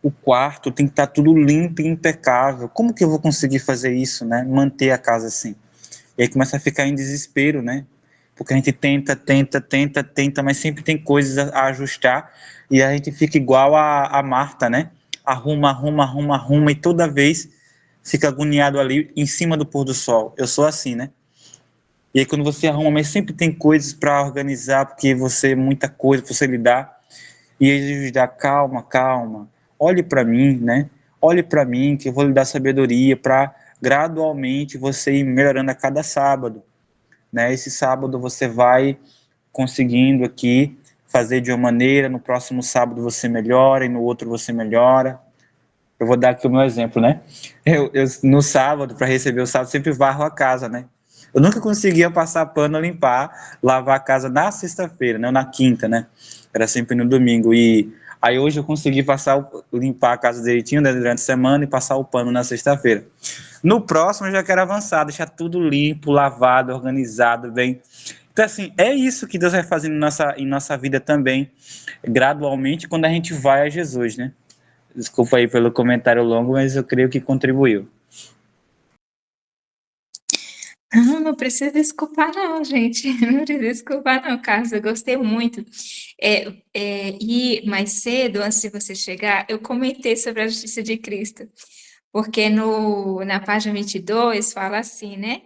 o quarto tem que estar tudo limpo e impecável. Como que eu vou conseguir fazer isso, né? Manter a casa assim? E aí começa a ficar em desespero, né? Porque a gente tenta, mas sempre tem coisas a ajustar e a gente fica igual a Marta, né? Arruma e toda vez fica agoniado ali em cima do pôr do sol. Eu sou assim, né? E aí quando você arruma, mas sempre tem coisas para organizar, porque muita coisa para você lidar. E aí Jesus dá calma, olhe para mim, né? Olhe para mim que eu vou lhe dar sabedoria para gradualmente você ir melhorando a cada sábado, né? Esse sábado você vai conseguindo aqui fazer de uma maneira, no próximo sábado você melhora e no outro você melhora. Eu vou dar aqui o meu exemplo, né? Eu no sábado, para receber o sábado, sempre varro a casa, né? Eu nunca conseguia passar pano, limpar, lavar a casa na sexta-feira, não na quinta, né? Era sempre no domingo. E aí hoje eu consegui limpar a casa direitinho, né, durante a semana e passar o pano na sexta-feira. No próximo eu já quero avançar, deixar tudo limpo, lavado, organizado, bem. Então, assim, é isso que Deus vai fazendo em nossa vida também, gradualmente, quando a gente vai a Jesus, né? Desculpa aí pelo comentário longo, mas eu creio que contribuiu. Não precisa desculpar não, gente. Não precisa desculpar não, Carlos. Eu gostei muito. E mais cedo, antes de você chegar, eu comentei sobre a justiça de Cristo. Porque na página 22 fala assim, né?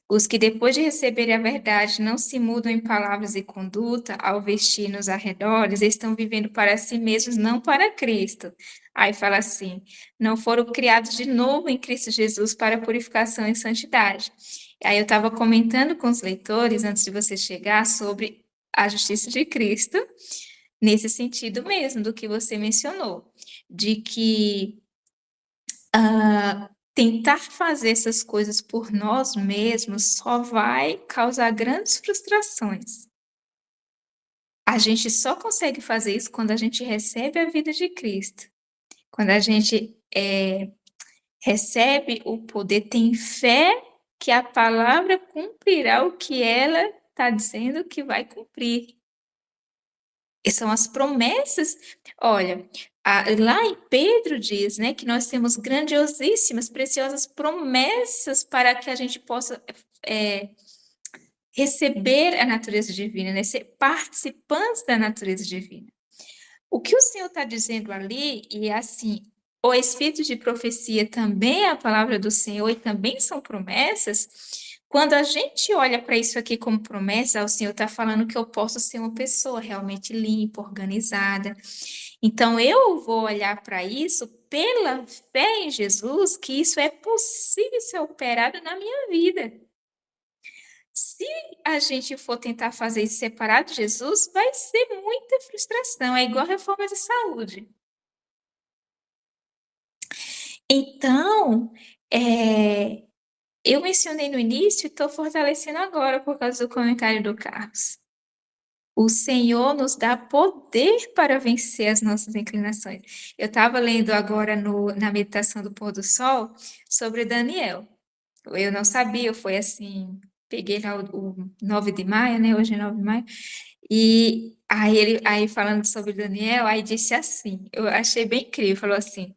Os que depois de receberem a verdade não se mudam em palavras e conduta ao vestir nos arredores, estão vivendo para si mesmos, não para Cristo. Aí fala assim, não foram criados de novo em Cristo Jesus para purificação e santidade. Aí eu estava comentando com os leitores, antes de você chegar, sobre a justiça de Cristo, nesse sentido mesmo, do que você mencionou, de que tentar fazer essas coisas por nós mesmos só vai causar grandes frustrações. A gente só consegue fazer isso quando a gente recebe a vida de Cristo. Quando a gente recebe o poder, tem fé que a palavra cumprirá o que ela está dizendo que vai cumprir. E são as promessas. Olha, lá em Pedro diz, né, que nós temos grandiosíssimas, preciosas promessas para que a gente possa receber a natureza divina, né, ser participantes da natureza divina. O que o Senhor está dizendo ali, e assim, o espírito de profecia também é a palavra do Senhor e também são promessas. Quando a gente olha para isso aqui como promessa, o Senhor está falando que eu posso ser uma pessoa realmente limpa, organizada. Então, eu vou olhar para isso pela fé em Jesus, que isso é possível ser operado na minha vida. Se a gente for tentar fazer isso separado de Jesus, vai ser muita frustração. É igual a reforma de saúde. Então, eu mencionei no início e estou fortalecendo agora por causa do comentário do Carlos. O Senhor nos dá poder para vencer as nossas inclinações. Eu estava lendo agora na meditação do pôr do sol sobre Daniel. Eu não sabia, foi assim, peguei lá o 9 de maio, né? Hoje é 9 de maio. E aí falando sobre Daniel, aí disse assim, eu achei bem incrível, falou assim,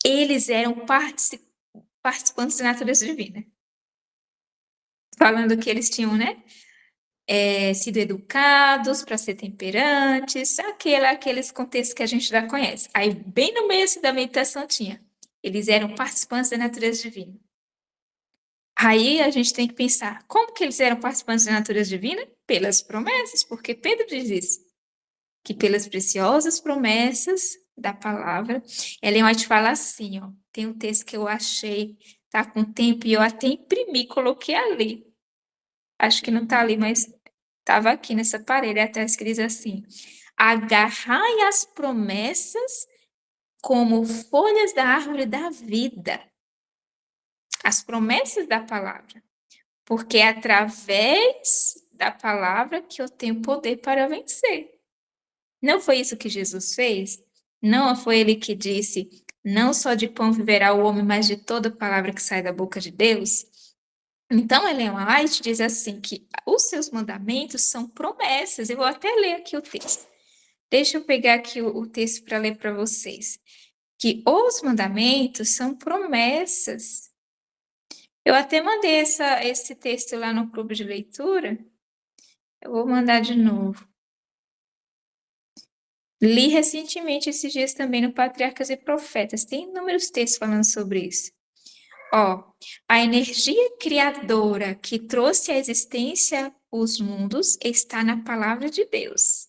eles eram participantes da natureza divina. Falando que eles tinham, né? Sido educados para ser temperantes, aqueles contextos que a gente já conhece. Aí, bem no meio da meditação tinha, eles eram participantes da natureza divina. Aí a gente tem que pensar, como que eles eram participantes da natureza divina? Pelas promessas, porque Pedro diz isso, que pelas preciosas promessas da palavra, Ellen White fala assim, ó, tem um texto que eu achei, tá com tempo, e eu até imprimi, coloquei ali. Acho que não tá ali, mas estava aqui nessa parede, até escrito assim, agarrai as promessas como folhas da árvore da vida. As promessas da palavra. Porque é através da palavra que eu tenho poder para vencer. Não foi isso que Jesus fez? Não foi ele que disse, não só de pão viverá o homem, mas de toda palavra que sai da boca de Deus? Então, Ellen White diz assim, que os seus mandamentos são promessas. Eu vou até ler aqui o texto. Deixa eu pegar aqui o texto para ler para vocês. Que os mandamentos são promessas. Eu até mandei esse texto lá no clube de leitura. Eu vou mandar de novo. Li recentemente esses dias também no Patriarcas e Profetas. Tem inúmeros textos falando sobre isso. Ó, a energia criadora que trouxe à existência os mundos está na palavra de Deus.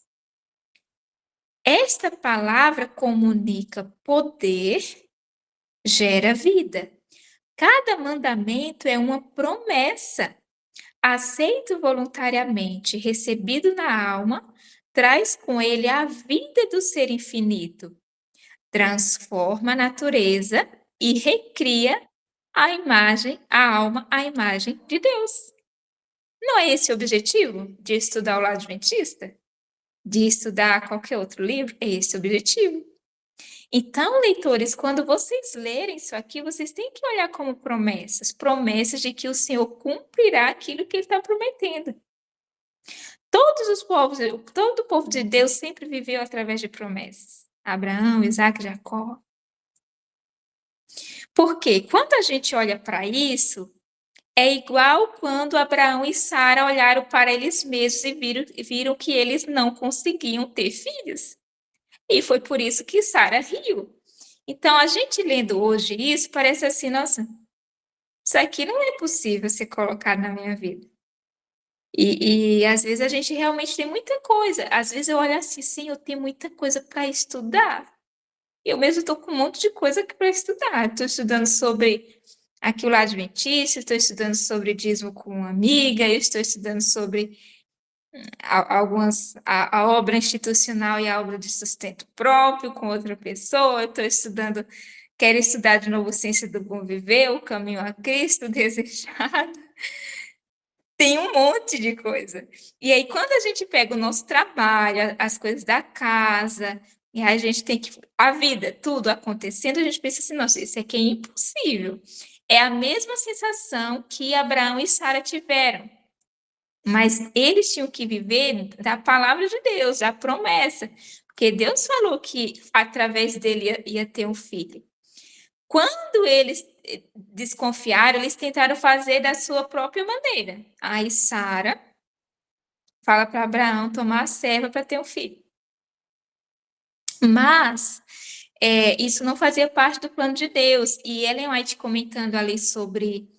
Esta palavra comunica poder, gera vida. Cada mandamento é uma promessa. Aceito voluntariamente, recebido na alma, traz com ele a vida do ser infinito. Transforma a natureza e recria a imagem, a alma, a imagem de Deus. Não é esse o objetivo de estudar o lado adventista? De estudar qualquer outro livro? É esse o objetivo. Então, leitores, quando vocês lerem isso aqui, vocês têm que olhar como promessas. Promessas de que o Senhor cumprirá aquilo que Ele está prometendo. Todo o povo de Deus sempre viveu através de promessas. Abraão, Isaac, Jacó. Porque quando a gente olha para isso, é igual quando Abraão e Sara olharam para eles mesmos e viram que eles não conseguiam ter filhos. E foi por isso que Sara riu. Então, a gente lendo hoje isso, parece assim, nossa, isso aqui não é possível ser colocado na minha vida. E às vezes a gente realmente tem muita coisa. Às vezes eu olho assim, sim, eu tenho muita coisa para estudar. Eu mesmo estou com um monte de coisa para estudar. Estou estudando sobre aqui o lado adventista, estou estudando sobre dízimo com uma amiga, eu estou estudando sobre a obra institucional e a obra de sustento próprio com outra pessoa, eu estou estudando, quero estudar de novo Ciência do Bom Viver, o caminho a Cristo desejado. Tem um monte de coisa. E aí, quando a gente pega o nosso trabalho, as coisas da casa, e aí a gente tem que. A vida, tudo acontecendo, a gente pensa assim, nossa, isso aqui é impossível. É a mesma sensação que Abraão e Sara tiveram. Mas eles tinham que viver da palavra de Deus, da promessa. Porque Deus falou que através dele ia ter um filho. Quando eles desconfiaram, eles tentaram fazer da sua própria maneira. Aí Sara fala para Abraão tomar a serva para ter um filho. Mas isso não fazia parte do plano de Deus. E Ellen White comentando ali sobre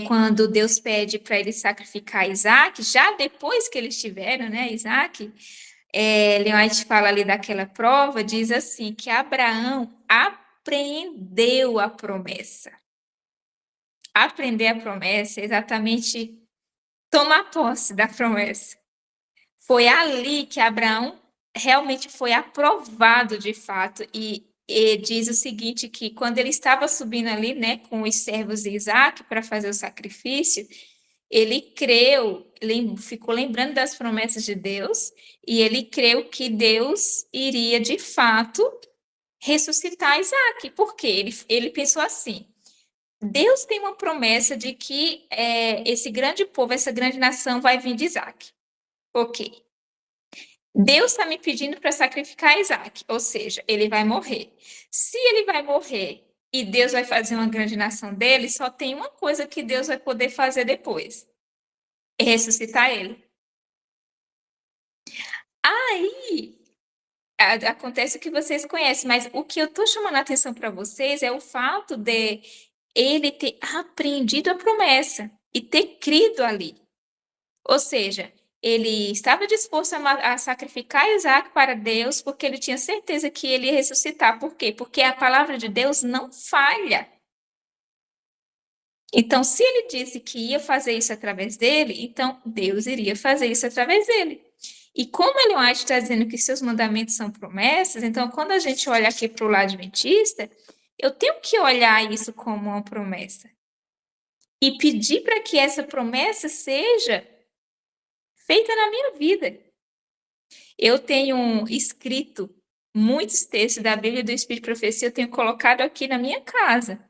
quando Deus pede para ele sacrificar Isaac, já depois que eles tiveram, né, Isaac, Ellen White fala ali daquela prova, diz assim, que Abraão apreendeu a promessa. Aprender a promessa é exatamente tomar posse da promessa. Foi ali que Abraão realmente foi aprovado de fato e diz o seguinte, que quando ele estava subindo ali, né, com os servos de Isaac para fazer o sacrifício, ele creu, ficou lembrando das promessas de Deus e ele creu que Deus iria de fato ressuscitar Isaac. Por quê? Ele pensou assim, Deus tem uma promessa de que esse grande povo, essa grande nação vai vir de Isaac. Ok. Deus está me pedindo para sacrificar Isaac, ou seja, ele vai morrer. Se ele vai morrer e Deus vai fazer uma grande nação dele, só tem uma coisa que Deus vai poder fazer depois. É ressuscitar ele. Aí, acontece o que vocês conhecem, mas o que eu estou chamando a atenção para vocês é o fato de ele ter aprendido a promessa e ter crido ali. Ou seja, ele estava disposto a sacrificar Isaac para Deus porque ele tinha certeza que ele ia ressuscitar. Por quê? Porque a palavra de Deus não falha. Então, se ele disse que ia fazer isso através dele, então Deus iria fazer isso através dele. E como Ellen White está dizendo que seus mandamentos são promessas, então quando a gente olha aqui para o lado adventista, eu tenho que olhar isso como uma promessa. E pedir para que essa promessa seja feita na minha vida. Eu tenho escrito muitos textos da Bíblia do Espírito de Profecia, eu tenho colocado aqui na minha casa,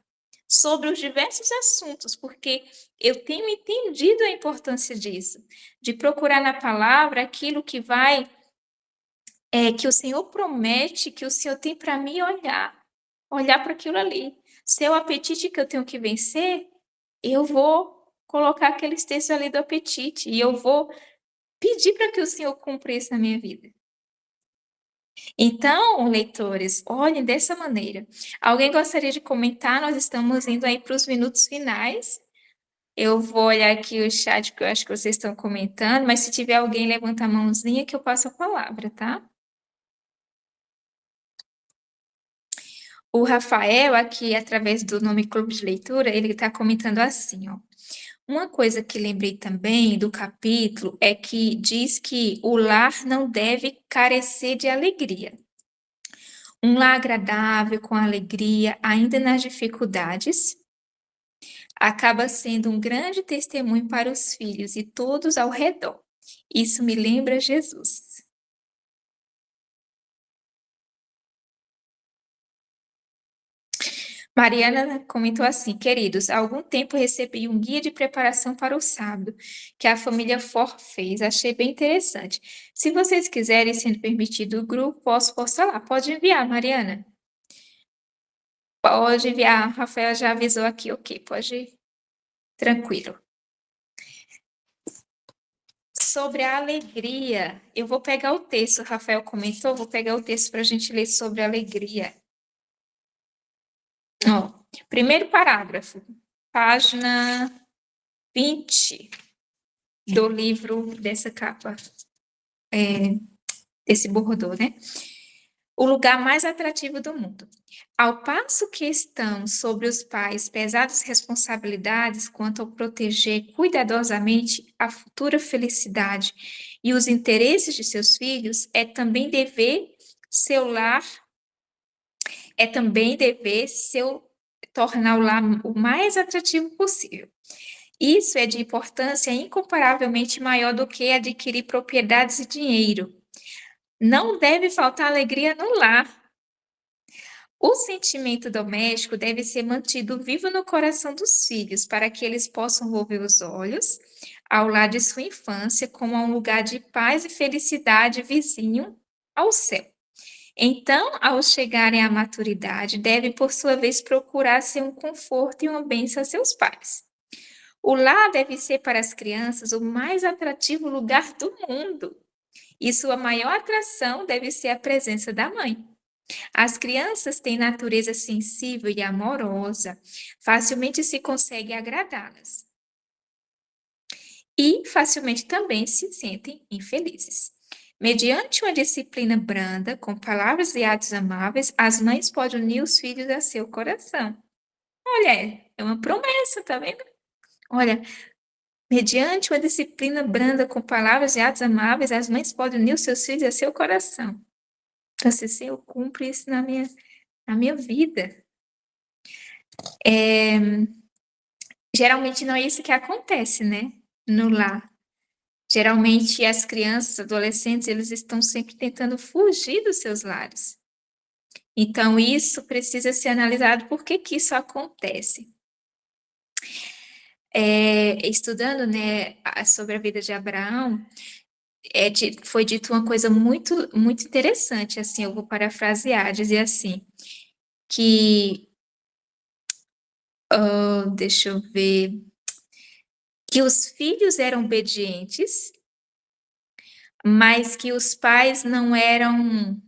sobre os diversos assuntos, porque eu tenho entendido a importância disso, de procurar na palavra aquilo que vai, que o Senhor promete, que o Senhor tem para mim olhar para aquilo ali. Se é o apetite que eu tenho que vencer, eu vou colocar aqueles textos ali do apetite e eu vou pedir para que o Senhor cumpra isso na minha vida. Então, leitores, olhem dessa maneira. Alguém gostaria de comentar? Nós estamos indo aí para os minutos finais. Eu vou olhar aqui o chat, que eu acho que vocês estão comentando, mas se tiver alguém, levanta a mãozinha que eu passo a palavra, tá? O Rafael, aqui, através do nome Clube de Leitura, ele está comentando assim, ó. Uma coisa que lembrei também do capítulo é que diz que o lar não deve carecer de alegria. Um lar agradável, com alegria, ainda nas dificuldades, acaba sendo um grande testemunho para os filhos e todos ao redor. Isso me lembra Jesus. Mariana comentou assim: queridos, há algum tempo recebi um guia de preparação para o sábado que a família For fez. Achei bem interessante. Se vocês quiserem, sendo permitido o grupo, posso postar lá. Pode enviar, Mariana. Pode enviar. Rafael já avisou aqui, ok, pode ir. Tranquilo. Sobre a alegria, eu vou pegar o texto, o Rafael comentou, vou pegar o texto para a gente ler sobre a alegria. Ó, primeiro parágrafo, página 20 do livro dessa capa, desse bordô, né? O lugar mais atrativo do mundo. Ao passo que estão sobre os pais pesadas responsabilidades quanto ao proteger cuidadosamente a futura felicidade e os interesses de seus filhos, é também dever tornar o lar o mais atrativo possível. Isso é de importância incomparavelmente maior do que adquirir propriedades e dinheiro. Não deve faltar alegria no lar. O sentimento doméstico deve ser mantido vivo no coração dos filhos, para que eles possam volver os olhos ao lar de sua infância como a um lugar de paz e felicidade vizinho ao céu. Então, ao chegarem à maturidade, devem, por sua vez, procurar ser um conforto e uma bênção a seus pais. O lar deve ser para as crianças o mais atrativo lugar do mundo, e sua maior atração deve ser a presença da mãe. As crianças têm natureza sensível e amorosa, facilmente se consegue agradá-las. E facilmente também se sentem infelizes. Mediante uma disciplina branda, com palavras e atos amáveis, as mães podem unir os filhos a seu coração. Olha, é uma promessa, tá vendo? Olha, mediante uma disciplina branda, com palavras e atos amáveis, as mães podem unir os seus filhos a seu coração. Então, se eu cumpro isso na minha vida. Geralmente não é isso que acontece, né? No lar. Geralmente as crianças, adolescentes, eles estão sempre tentando fugir dos seus lares. Então, isso precisa ser analisado por que isso acontece. Estudando, né, sobre a vida de Abraão, foi dito uma coisa muito, muito interessante, assim, eu vou parafrasear, dizer assim, que, deixa eu ver, que os filhos eram obedientes, mas que os pais não eram,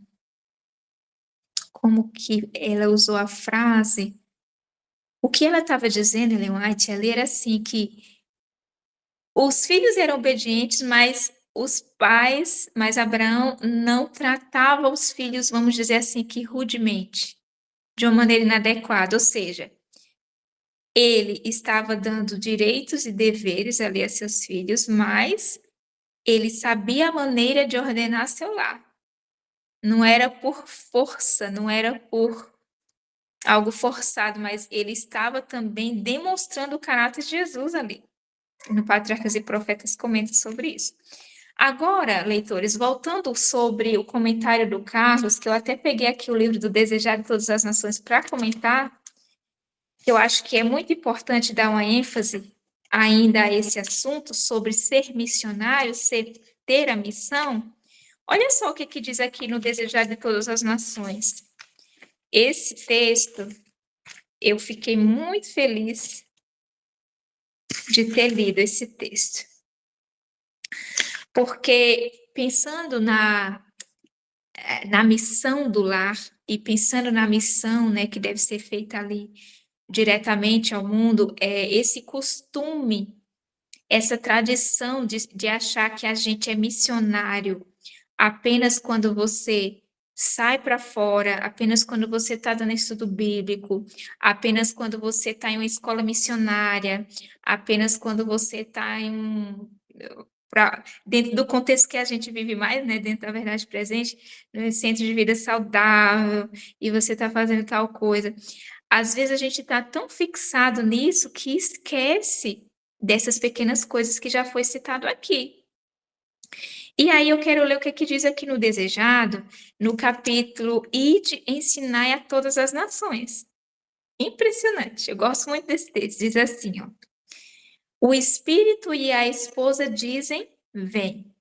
como que ela usou a frase, o que ela estava dizendo, Ellen White, ali era assim, que os filhos eram obedientes, mas Abraão não tratava os filhos, vamos dizer assim, que rudemente, de uma maneira inadequada, ou seja, ele estava dando direitos e deveres ali a seus filhos, mas ele sabia a maneira de ordenar seu lar. Não era por força, não era por algo forçado, mas ele estava também demonstrando o caráter de Jesus ali. No Patriarcas e Profetas comenta sobre isso. Agora, leitores, voltando sobre o comentário do Carlos, que eu até peguei aqui o livro do Desejar de Todas as Nações para comentar, eu acho que é muito importante dar uma ênfase ainda a esse assunto sobre ser missionário, ter a missão. Olha só o que diz aqui no Desejar de Todas as Nações. Esse texto, eu fiquei muito feliz de ter lido esse texto. Porque pensando na missão do lar e pensando na missão, né, que deve ser feita ali diretamente ao mundo, esse costume, essa tradição de achar que a gente é missionário apenas quando você sai para fora, apenas quando você está dando estudo bíblico, apenas quando você está em uma escola missionária, apenas quando você está dentro do contexto que a gente vive mais, né, dentro da verdade presente, no centro de vida saudável, e você está fazendo tal coisa. Às vezes a gente está tão fixado nisso que esquece dessas pequenas coisas que já foi citado aqui. E aí eu quero ler o que diz aqui no Desejado, no capítulo Ide, ensinai a todas as nações. Impressionante, eu gosto muito desse texto. Diz assim, ó: o espírito e a esposa dizem, vem.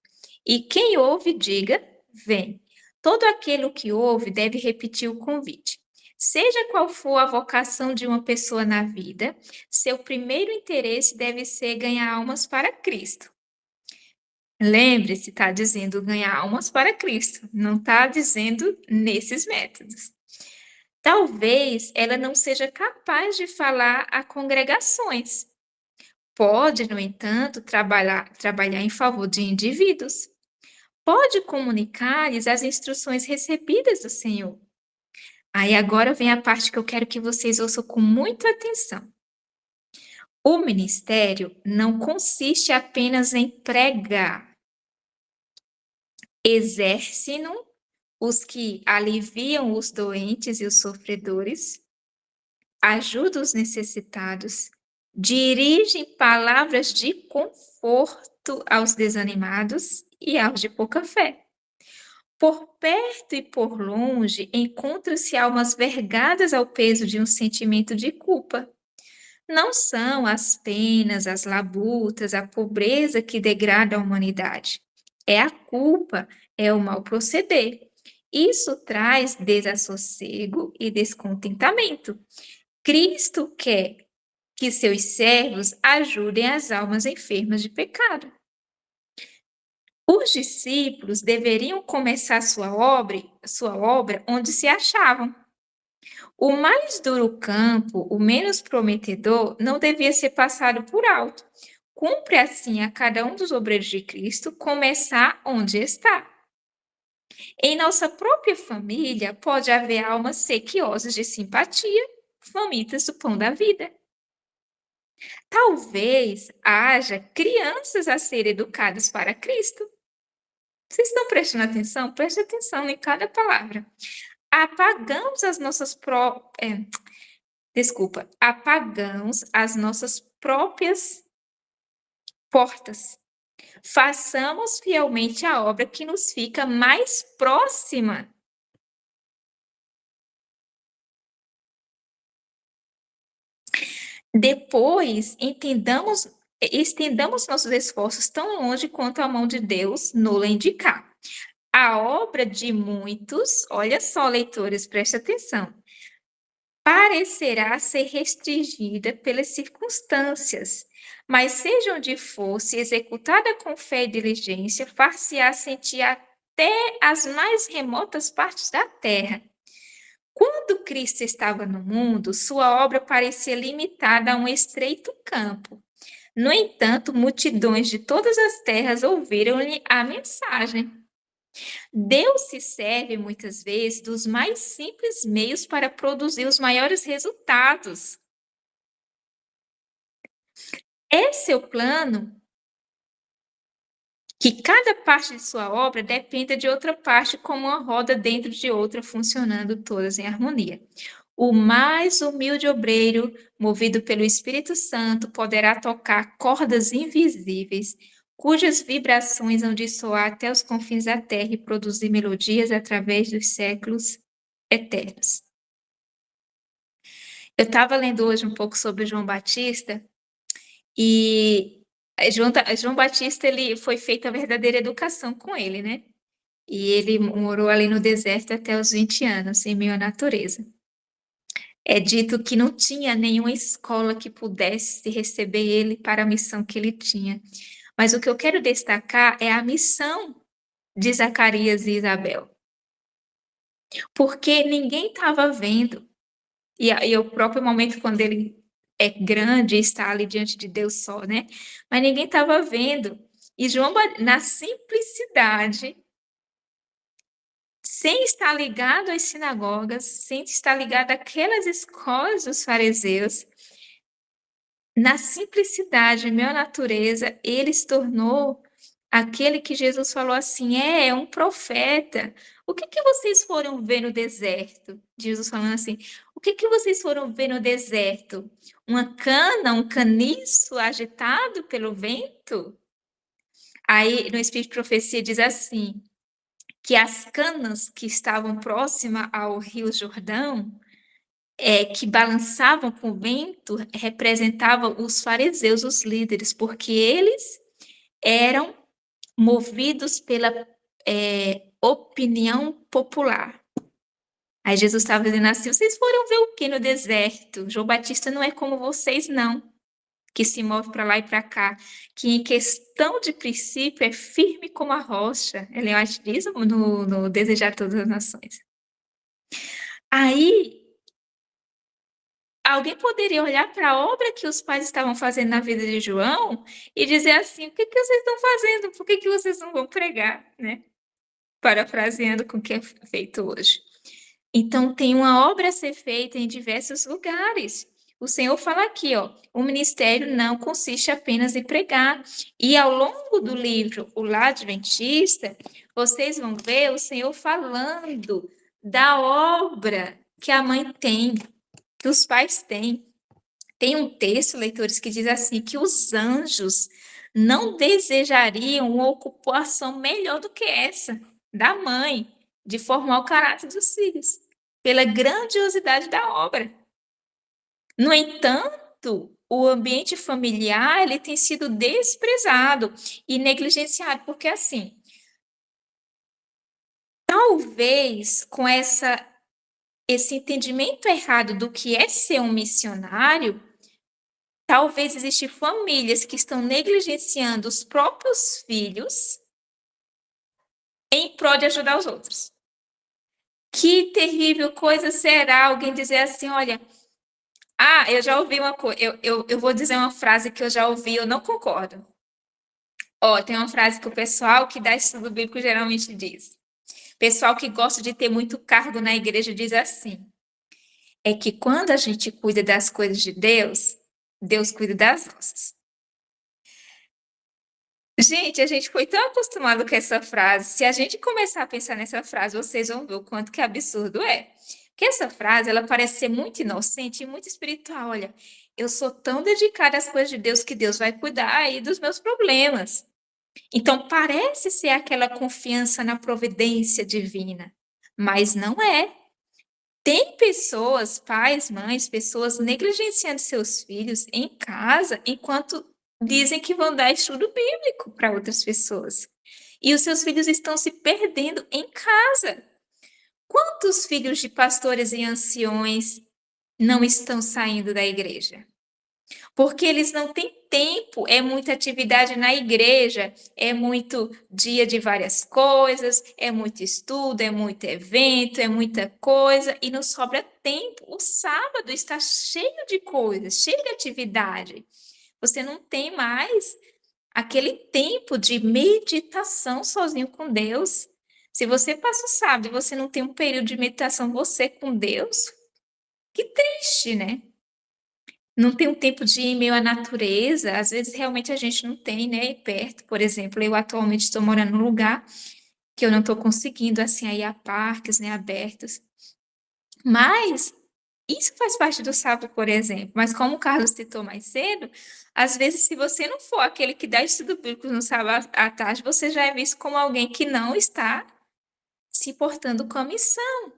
E quem ouve, diga, vem. Todo aquele que ouve deve repetir o convite. Seja qual for a vocação de uma pessoa na vida, seu primeiro interesse deve ser ganhar almas para Cristo. Lembre-se, está dizendo ganhar almas para Cristo, não está dizendo nesses métodos. Talvez ela não seja capaz de falar a congregações. Pode, no entanto, trabalhar em favor de indivíduos. Pode comunicar-lhes as instruções recebidas do Senhor. Aí agora vem a parte que eu quero que vocês ouçam com muita atenção. O ministério não consiste apenas em pregar. Exercem-no os que aliviam os doentes e os sofredores, ajudam os necessitados, dirigem palavras de conforto aos desanimados e aos de pouca fé. Por perto e por longe, encontram-se almas vergadas ao peso de um sentimento de culpa. Não são as penas, as labutas, a pobreza que degrada a humanidade. É a culpa, é o mau proceder. Isso traz desassossego e descontentamento. Cristo quer que seus servos ajudem as almas enfermas de pecado. Os discípulos deveriam começar sua obra onde se achavam. O mais duro campo, o menos prometedor, não devia ser passado por alto. Cumpre assim a cada um dos obreiros de Cristo começar onde está. Em nossa própria família pode haver almas sequiosas de simpatia, famintas do pão da vida. Talvez haja crianças a serem educadas para Cristo. Vocês estão prestando atenção? Preste atenção em cada palavra. Apagamos as nossas próprias portas. Façamos fielmente a obra que nos fica mais próxima. Depois, estendamos nossos esforços tão longe quanto a mão de Deus nos indicar. A obra de muitos, olha só, leitores, preste atenção, parecerá ser restringida pelas circunstâncias, mas seja onde for, se executada com fé e diligência, far-se-á sentir até as mais remotas partes da terra. Quando Cristo estava no mundo, sua obra parecia limitada a um estreito campo. No entanto, multidões de todas as terras ouviram-lhe a mensagem. Deus se serve muitas vezes dos mais simples meios para produzir os maiores resultados. É seu plano que cada parte de sua obra dependa de outra parte, como uma roda dentro de outra, funcionando todas em harmonia. O mais humilde obreiro, movido pelo Espírito Santo, poderá tocar cordas invisíveis, cujas vibrações hão de soar até os confins da terra e produzir melodias através dos séculos eternos. Eu estava lendo hoje um pouco sobre João Batista e João Batista, ele foi feita a verdadeira educação com ele, né? E ele morou ali no deserto até os 20 anos, em meio à natureza. É dito que não tinha nenhuma escola que pudesse receber ele para a missão que ele tinha. Mas o que eu quero destacar é a missão de Zacarias e Isabel. Porque ninguém estava vendo. E o próprio momento quando ele é grande e está ali diante de Deus só, né? Mas ninguém estava vendo. E João, na simplicidade, sem estar ligado às sinagogas, sem estar ligado àquelas escolas dos fariseus, na simplicidade, minha natureza, ele se tornou aquele que Jesus falou assim: é um profeta. O que que vocês foram ver no deserto? Jesus falando assim: o que que vocês foram ver no deserto? Uma cana, um caniço agitado pelo vento? Aí, no Espírito de Profecia, diz assim: que as canas que estavam próximas ao Rio Jordão, que balançavam com o vento, representavam os fariseus, os líderes, porque eles eram movidos pela opinião popular. Aí Jesus estava dizendo assim: vocês foram ver o que no deserto? João Batista não é como vocês, não, que se move para lá e para cá, que em questão de princípio é firme como a rocha. Ellen White diz no Desejar Todas as Nações. Aí, alguém poderia olhar para a obra que os pais estavam fazendo na vida de João e dizer assim: o que que vocês estão fazendo? Por que que vocês não vão pregar, né? Parafraseando com o que é feito hoje. Então, tem uma obra a ser feita em diversos lugares. O Senhor fala aqui, ó, o ministério não consiste apenas em pregar. E ao longo do livro O Lar Adventista, vocês vão ver o Senhor falando da obra que a mãe tem, que os pais têm. Tem um texto, leitores, que diz assim, que os anjos não desejariam uma ocupação melhor do que essa, da mãe, de formar o caráter dos filhos, pela grandiosidade da obra. No entanto, o ambiente familiar, ele tem sido desprezado e negligenciado, porque assim, talvez com esse entendimento errado do que é ser um missionário, talvez existam famílias que estão negligenciando os próprios filhos em prol de ajudar os outros. Que terrível coisa será alguém dizer assim, olha, eu já ouvi uma coisa, eu vou dizer uma frase que eu já ouvi, eu não concordo. Tem uma frase que o pessoal que dá estudo bíblico geralmente diz. Pessoal que gosta de ter muito cargo na igreja diz assim, é que quando a gente cuida das coisas de Deus, Deus cuida das nossas. Gente, a gente foi tão acostumado com essa frase. Se a gente começar a pensar nessa frase, vocês vão ver o quanto que absurdo é. Porque essa frase, ela parece ser muito inocente e muito espiritual. Olha, eu sou tão dedicada às coisas de Deus que Deus vai cuidar aí dos meus problemas. Então, parece ser aquela confiança na providência divina, mas não é. Tem pessoas, pais, mães, pessoas negligenciando seus filhos em casa enquanto dizem que vão dar estudo bíblico para outras pessoas. E os seus filhos estão se perdendo em casa. Quantos filhos de pastores e anciões não estão saindo da igreja? Porque eles não têm tempo, é muita atividade na igreja, é muito dia de várias coisas, é muito estudo, é muito evento, é muita coisa, e não sobra tempo. O sábado está cheio de coisas, cheio de atividade. Você não tem mais aquele tempo de meditação sozinho com Deus. Se você passa o sábado e você não tem um período de meditação você com Deus, que triste, né? Não tem um tempo de ir meio à natureza, às vezes realmente a gente não tem, né, perto. Por exemplo, eu atualmente estou morando num lugar que eu não estou conseguindo, assim, ir a parques, né, abertos. Mas isso faz parte do sábado, por exemplo. Mas como o Carlos citou mais cedo, às vezes, se você não for aquele que dá estudo bíblico no sábado à tarde, você já é visto como alguém que não está se portando com a missão.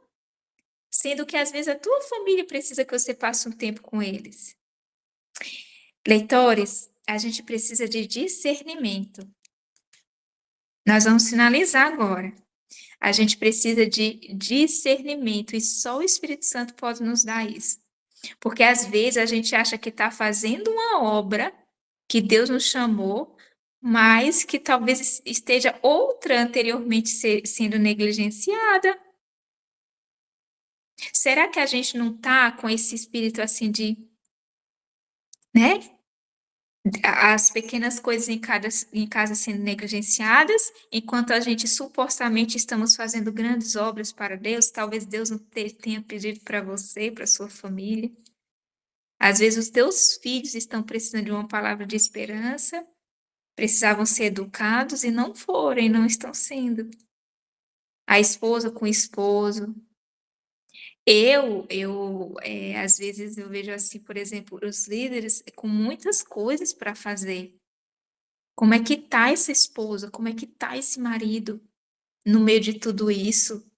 sendo que às vezes a tua família precisa que você passe um tempo com eles. Leitores, a gente precisa de discernimento. Nós vamos finalizar agora. A gente precisa de discernimento e só o Espírito Santo pode nos dar isso. Porque às vezes a gente acha que está fazendo uma obra que Deus nos chamou, mas que talvez esteja outra anteriormente sendo negligenciada. Será que a gente não está com esse espírito assim de, né? As pequenas coisas em casa sendo negligenciadas, enquanto a gente supostamente estamos fazendo grandes obras para Deus, talvez Deus não tenha pedido para você, para sua família. Às vezes os teus filhos estão precisando de uma palavra de esperança, precisavam ser educados e não foram, e não estão sendo. A esposa com o esposo. Às vezes eu vejo assim, por exemplo, os líderes com muitas coisas para fazer. Como é que tá essa esposa? Como é que tá esse marido no meio de tudo isso?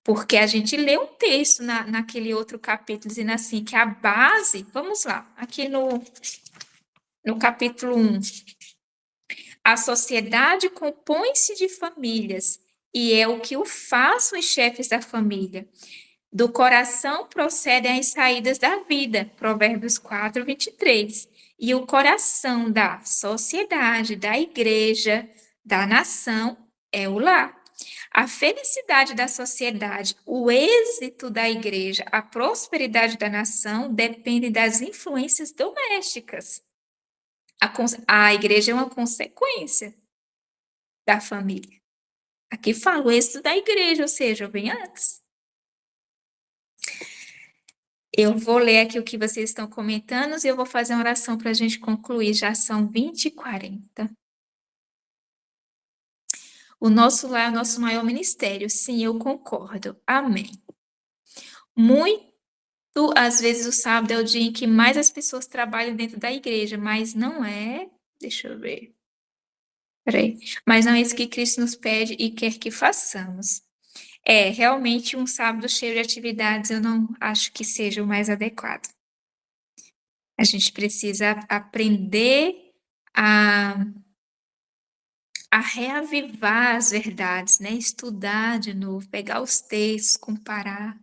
Porque a gente lê um texto naquele outro capítulo dizendo assim, que a base, vamos lá, aqui no capítulo 1, a sociedade compõe-se de famílias e é o que o fazem os chefes da família. Do coração procedem as saídas da vida, Provérbios 4, 23. E o coração da sociedade, da igreja, da nação é o lar. A felicidade da sociedade, o êxito da igreja, a prosperidade da nação depende das influências domésticas. A igreja é uma consequência da família. Aqui fala o êxito da igreja, ou seja, vem antes. Eu vou ler aqui o que vocês estão comentando e eu vou fazer uma oração para a gente concluir. Já são 20h40. O nosso lar é o nosso maior ministério. Sim, eu concordo. Amém. Muito, às vezes, o sábado é o dia em que mais as pessoas trabalham dentro da igreja, mas não é... Deixa eu ver. Peraí. Mas não é isso que Cristo nos pede e quer que façamos. É, realmente, um sábado cheio de atividades, eu não acho que seja o mais adequado. A gente precisa aprender a reavivar as verdades, né? Estudar de novo, pegar os textos, comparar.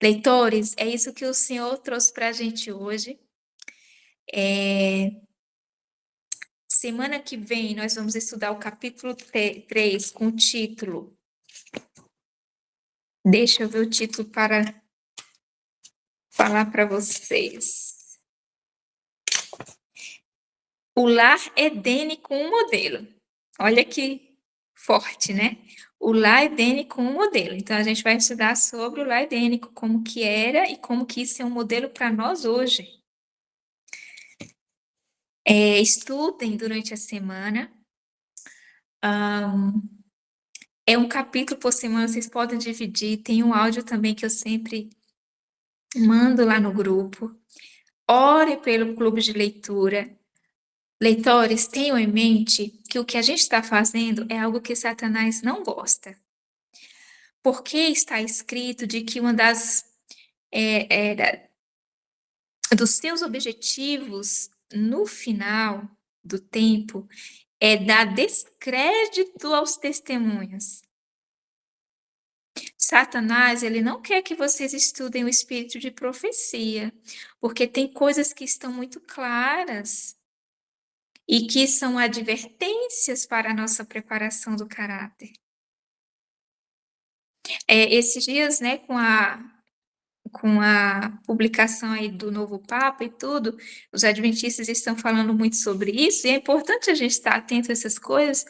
Leitores, é isso que o Senhor trouxe para a gente hoje. Semana que vem, nós vamos estudar o capítulo 3 com o título. Deixa eu ver o título para falar para vocês. O lar edênico, um modelo. Olha que forte, né? O lar edênico, um modelo. Então, a gente vai estudar sobre o lar edênico, como que era e como que isso é um modelo para nós hoje. Estudem durante a semana. É um capítulo por semana, vocês podem dividir. Tem um áudio também que eu sempre mando lá no grupo. Ore pelo clube de leitura. Leitores, tenham em mente que o que a gente está fazendo é algo que Satanás não gosta. Porque está escrito de que uma dos seus objetivos no final do tempo é dar descrédito aos testemunhos. Satanás, ele não quer que vocês estudem o espírito de profecia, porque tem coisas que estão muito claras e que são advertências para a nossa preparação do caráter. Esses dias, né, com a publicação aí do novo Papa e tudo, os adventistas estão falando muito sobre isso, e é importante a gente estar atento a essas coisas,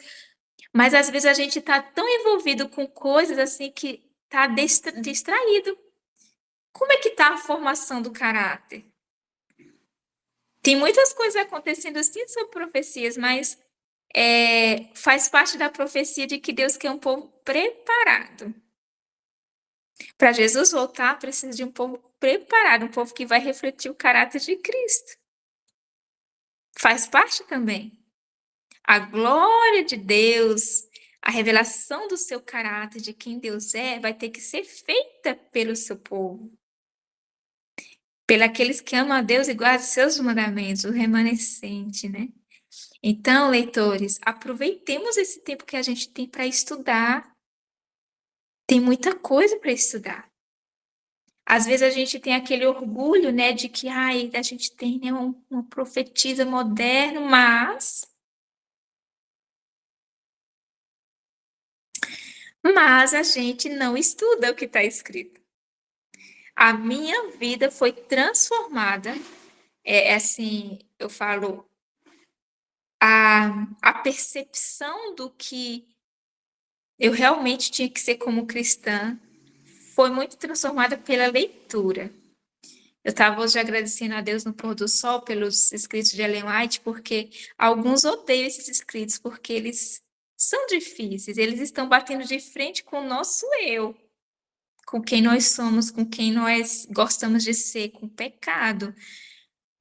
mas às vezes a gente está tão envolvido com coisas assim que está distraído. Como é que está a formação do caráter? Tem muitas coisas acontecendo assim sobre profecias, mas faz parte da profecia de que Deus quer um povo preparado. Para Jesus voltar, precisa de um povo preparado, um povo que vai refletir o caráter de Cristo. Faz parte também. A glória de Deus, A revelação do seu caráter, de quem Deus é, vai ter que ser feita pelo seu povo. Pelos que amam a Deus e guardam os seus mandamentos, o remanescente, né? Então, leitores, aproveitemos esse tempo que a gente tem para estudar. Tem muita coisa para estudar. Às vezes a gente tem aquele orgulho, né, de que a gente tem, né, uma profetisa moderna, mas a gente não estuda o que está escrito. A minha vida foi transformada, assim, eu falo, a percepção do que eu realmente tinha que ser como cristã foi muito transformada pela leitura. Eu estava hoje agradecendo a Deus no pôr do sol pelos escritos de Ellen White, porque alguns odeiam esses escritos, porque eles são difíceis, eles estão batendo de frente com o nosso eu, com quem nós somos, com quem nós gostamos de ser, com o pecado.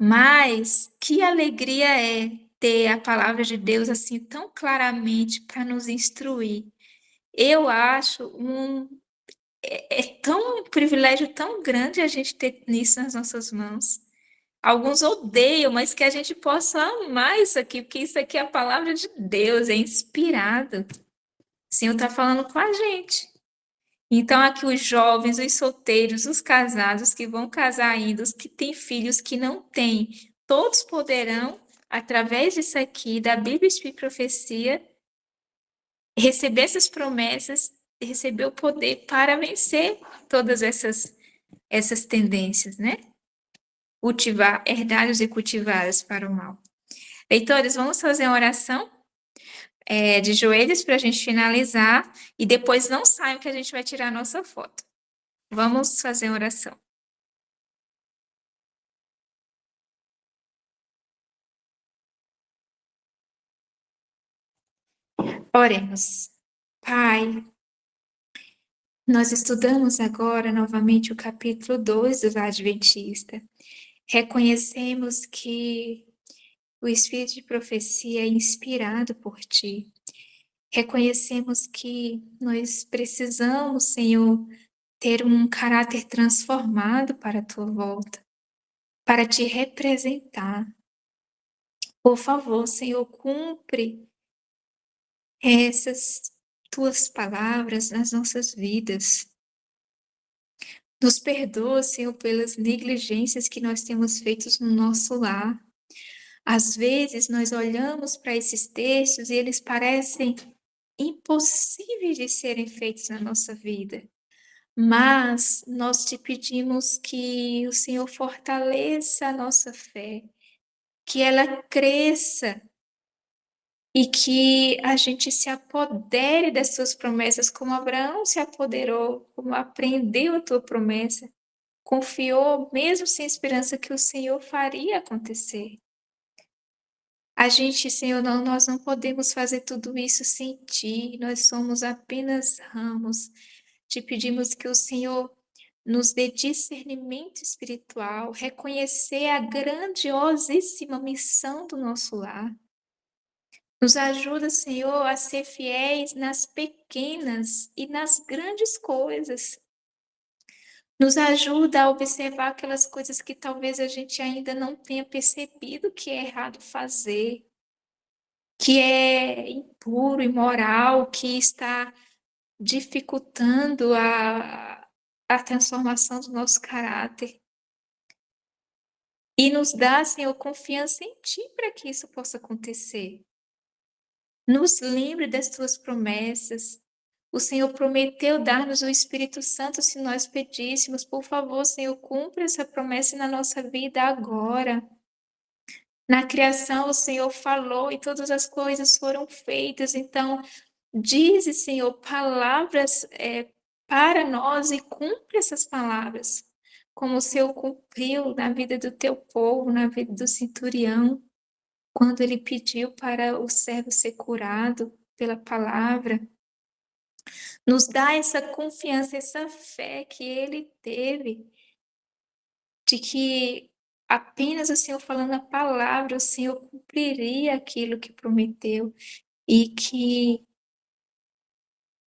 Mas que alegria é ter a palavra de Deus assim tão claramente para nos instruir. Eu acho um privilégio tão grande a gente ter isso nas nossas mãos. Alguns odeiam, mas que a gente possa amar isso aqui, porque isso aqui é a palavra de Deus, é inspirado. O Senhor está falando com a gente. Então, aqui os jovens, os solteiros, os casados que vão casar ainda, os que têm filhos que não têm, todos poderão, através disso aqui, da Bíblia e Profecia, receber essas promessas, receber o poder para vencer todas essas tendências, né? Cultivar, herdadas e cultivadas para o mal. Leitores, vamos fazer uma oração de joelhos para a gente finalizar e depois não saiam que a gente vai tirar a nossa foto. Vamos fazer uma oração. Oremos. Pai, nós estudamos agora novamente o capítulo 2 do Adventista. Reconhecemos que o Espírito de Profecia é inspirado por Ti. Reconhecemos que nós precisamos, Senhor, ter um caráter transformado para a Tua volta, para Te representar. Por favor, Senhor, cumpre essas Tuas palavras nas nossas vidas. Nos perdoa, Senhor, pelas negligências que nós temos feitos no nosso lar. Às vezes nós olhamos para esses textos e eles parecem impossíveis de serem feitos na nossa vida. Mas nós te pedimos que o Senhor fortaleça a nossa fé, que ela cresça e que a gente se apodere das suas promessas, como Abraão se apoderou, como aprendeu a tua promessa, confiou, mesmo sem esperança, que o Senhor faria acontecer. A gente, Senhor, nós não podemos fazer tudo isso sem Ti, nós somos apenas ramos. Te pedimos que o Senhor nos dê discernimento espiritual, reconhecer a grandiosíssima missão do nosso lar. Nos ajuda, Senhor, a ser fiéis nas pequenas e nas grandes coisas. Nos ajuda a observar aquelas coisas que talvez a gente ainda não tenha percebido que é errado fazer, que é impuro, imoral, que está dificultando a transformação do nosso caráter. E nos dá, Senhor, confiança em Ti para que isso possa acontecer. Nos lembre das Tuas promessas. O Senhor prometeu dar-nos o Espírito Santo se nós pedíssemos. Por favor, Senhor, cumpra essa promessa na nossa vida agora. Na criação, o Senhor falou e todas as coisas foram feitas. Então, dize, Senhor, palavras para nós e cumpre essas palavras, como o Senhor cumpriu na vida do teu povo, na vida do centurião, quando ele pediu para o servo ser curado pela palavra. Nos dá essa confiança, essa fé que ele teve, de que apenas o Senhor falando a palavra, o Senhor cumpriria aquilo que prometeu e que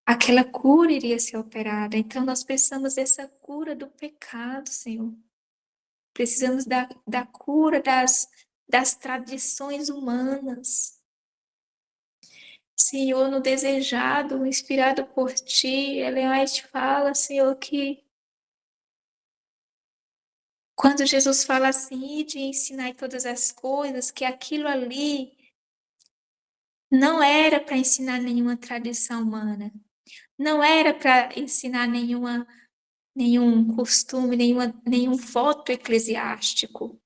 aquela cura iria ser operada. Então, nós precisamos dessa cura do pecado, Senhor. Precisamos da cura das tradições humanas. Senhor, no desejado, inspirado por Ti, Ellen White fala, Senhor, que quando Jesus fala assim, de ensinar todas as coisas, que aquilo ali não era para ensinar nenhuma tradição humana, não era para ensinar nenhum costume, nenhum voto eclesiástico,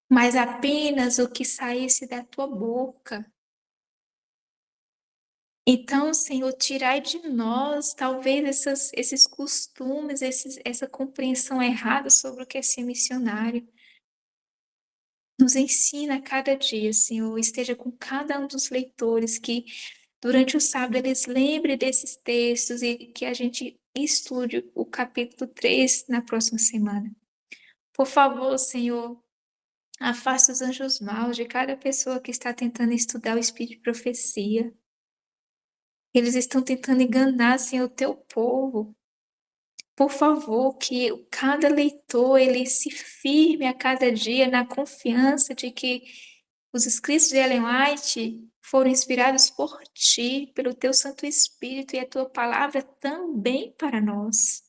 mas apenas o que saísse da tua boca. Então, Senhor, tirai de nós, talvez, esses costumes, essa compreensão errada sobre o que é ser missionário. Nos ensina a cada dia, Senhor, esteja com cada um dos leitores, que durante o sábado eles lembrem desses textos e que a gente estude o capítulo 3 na próxima semana. Por favor, Senhor, afasta os anjos maus de cada pessoa que está tentando estudar o espírito de profecia. Eles estão tentando enganar, Senhor, o teu povo. Por favor, que cada leitor ele se firme a cada dia na confiança de que os escritos de Ellen White foram inspirados por ti, pelo teu Santo Espírito, e a tua palavra também para nós.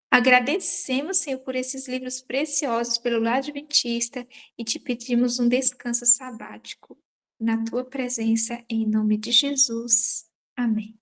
Agradecemos, Senhor, por esses livros preciosos pelo lado adventista e te pedimos um descanso sabático na tua presença, em nome de Jesus. Amém.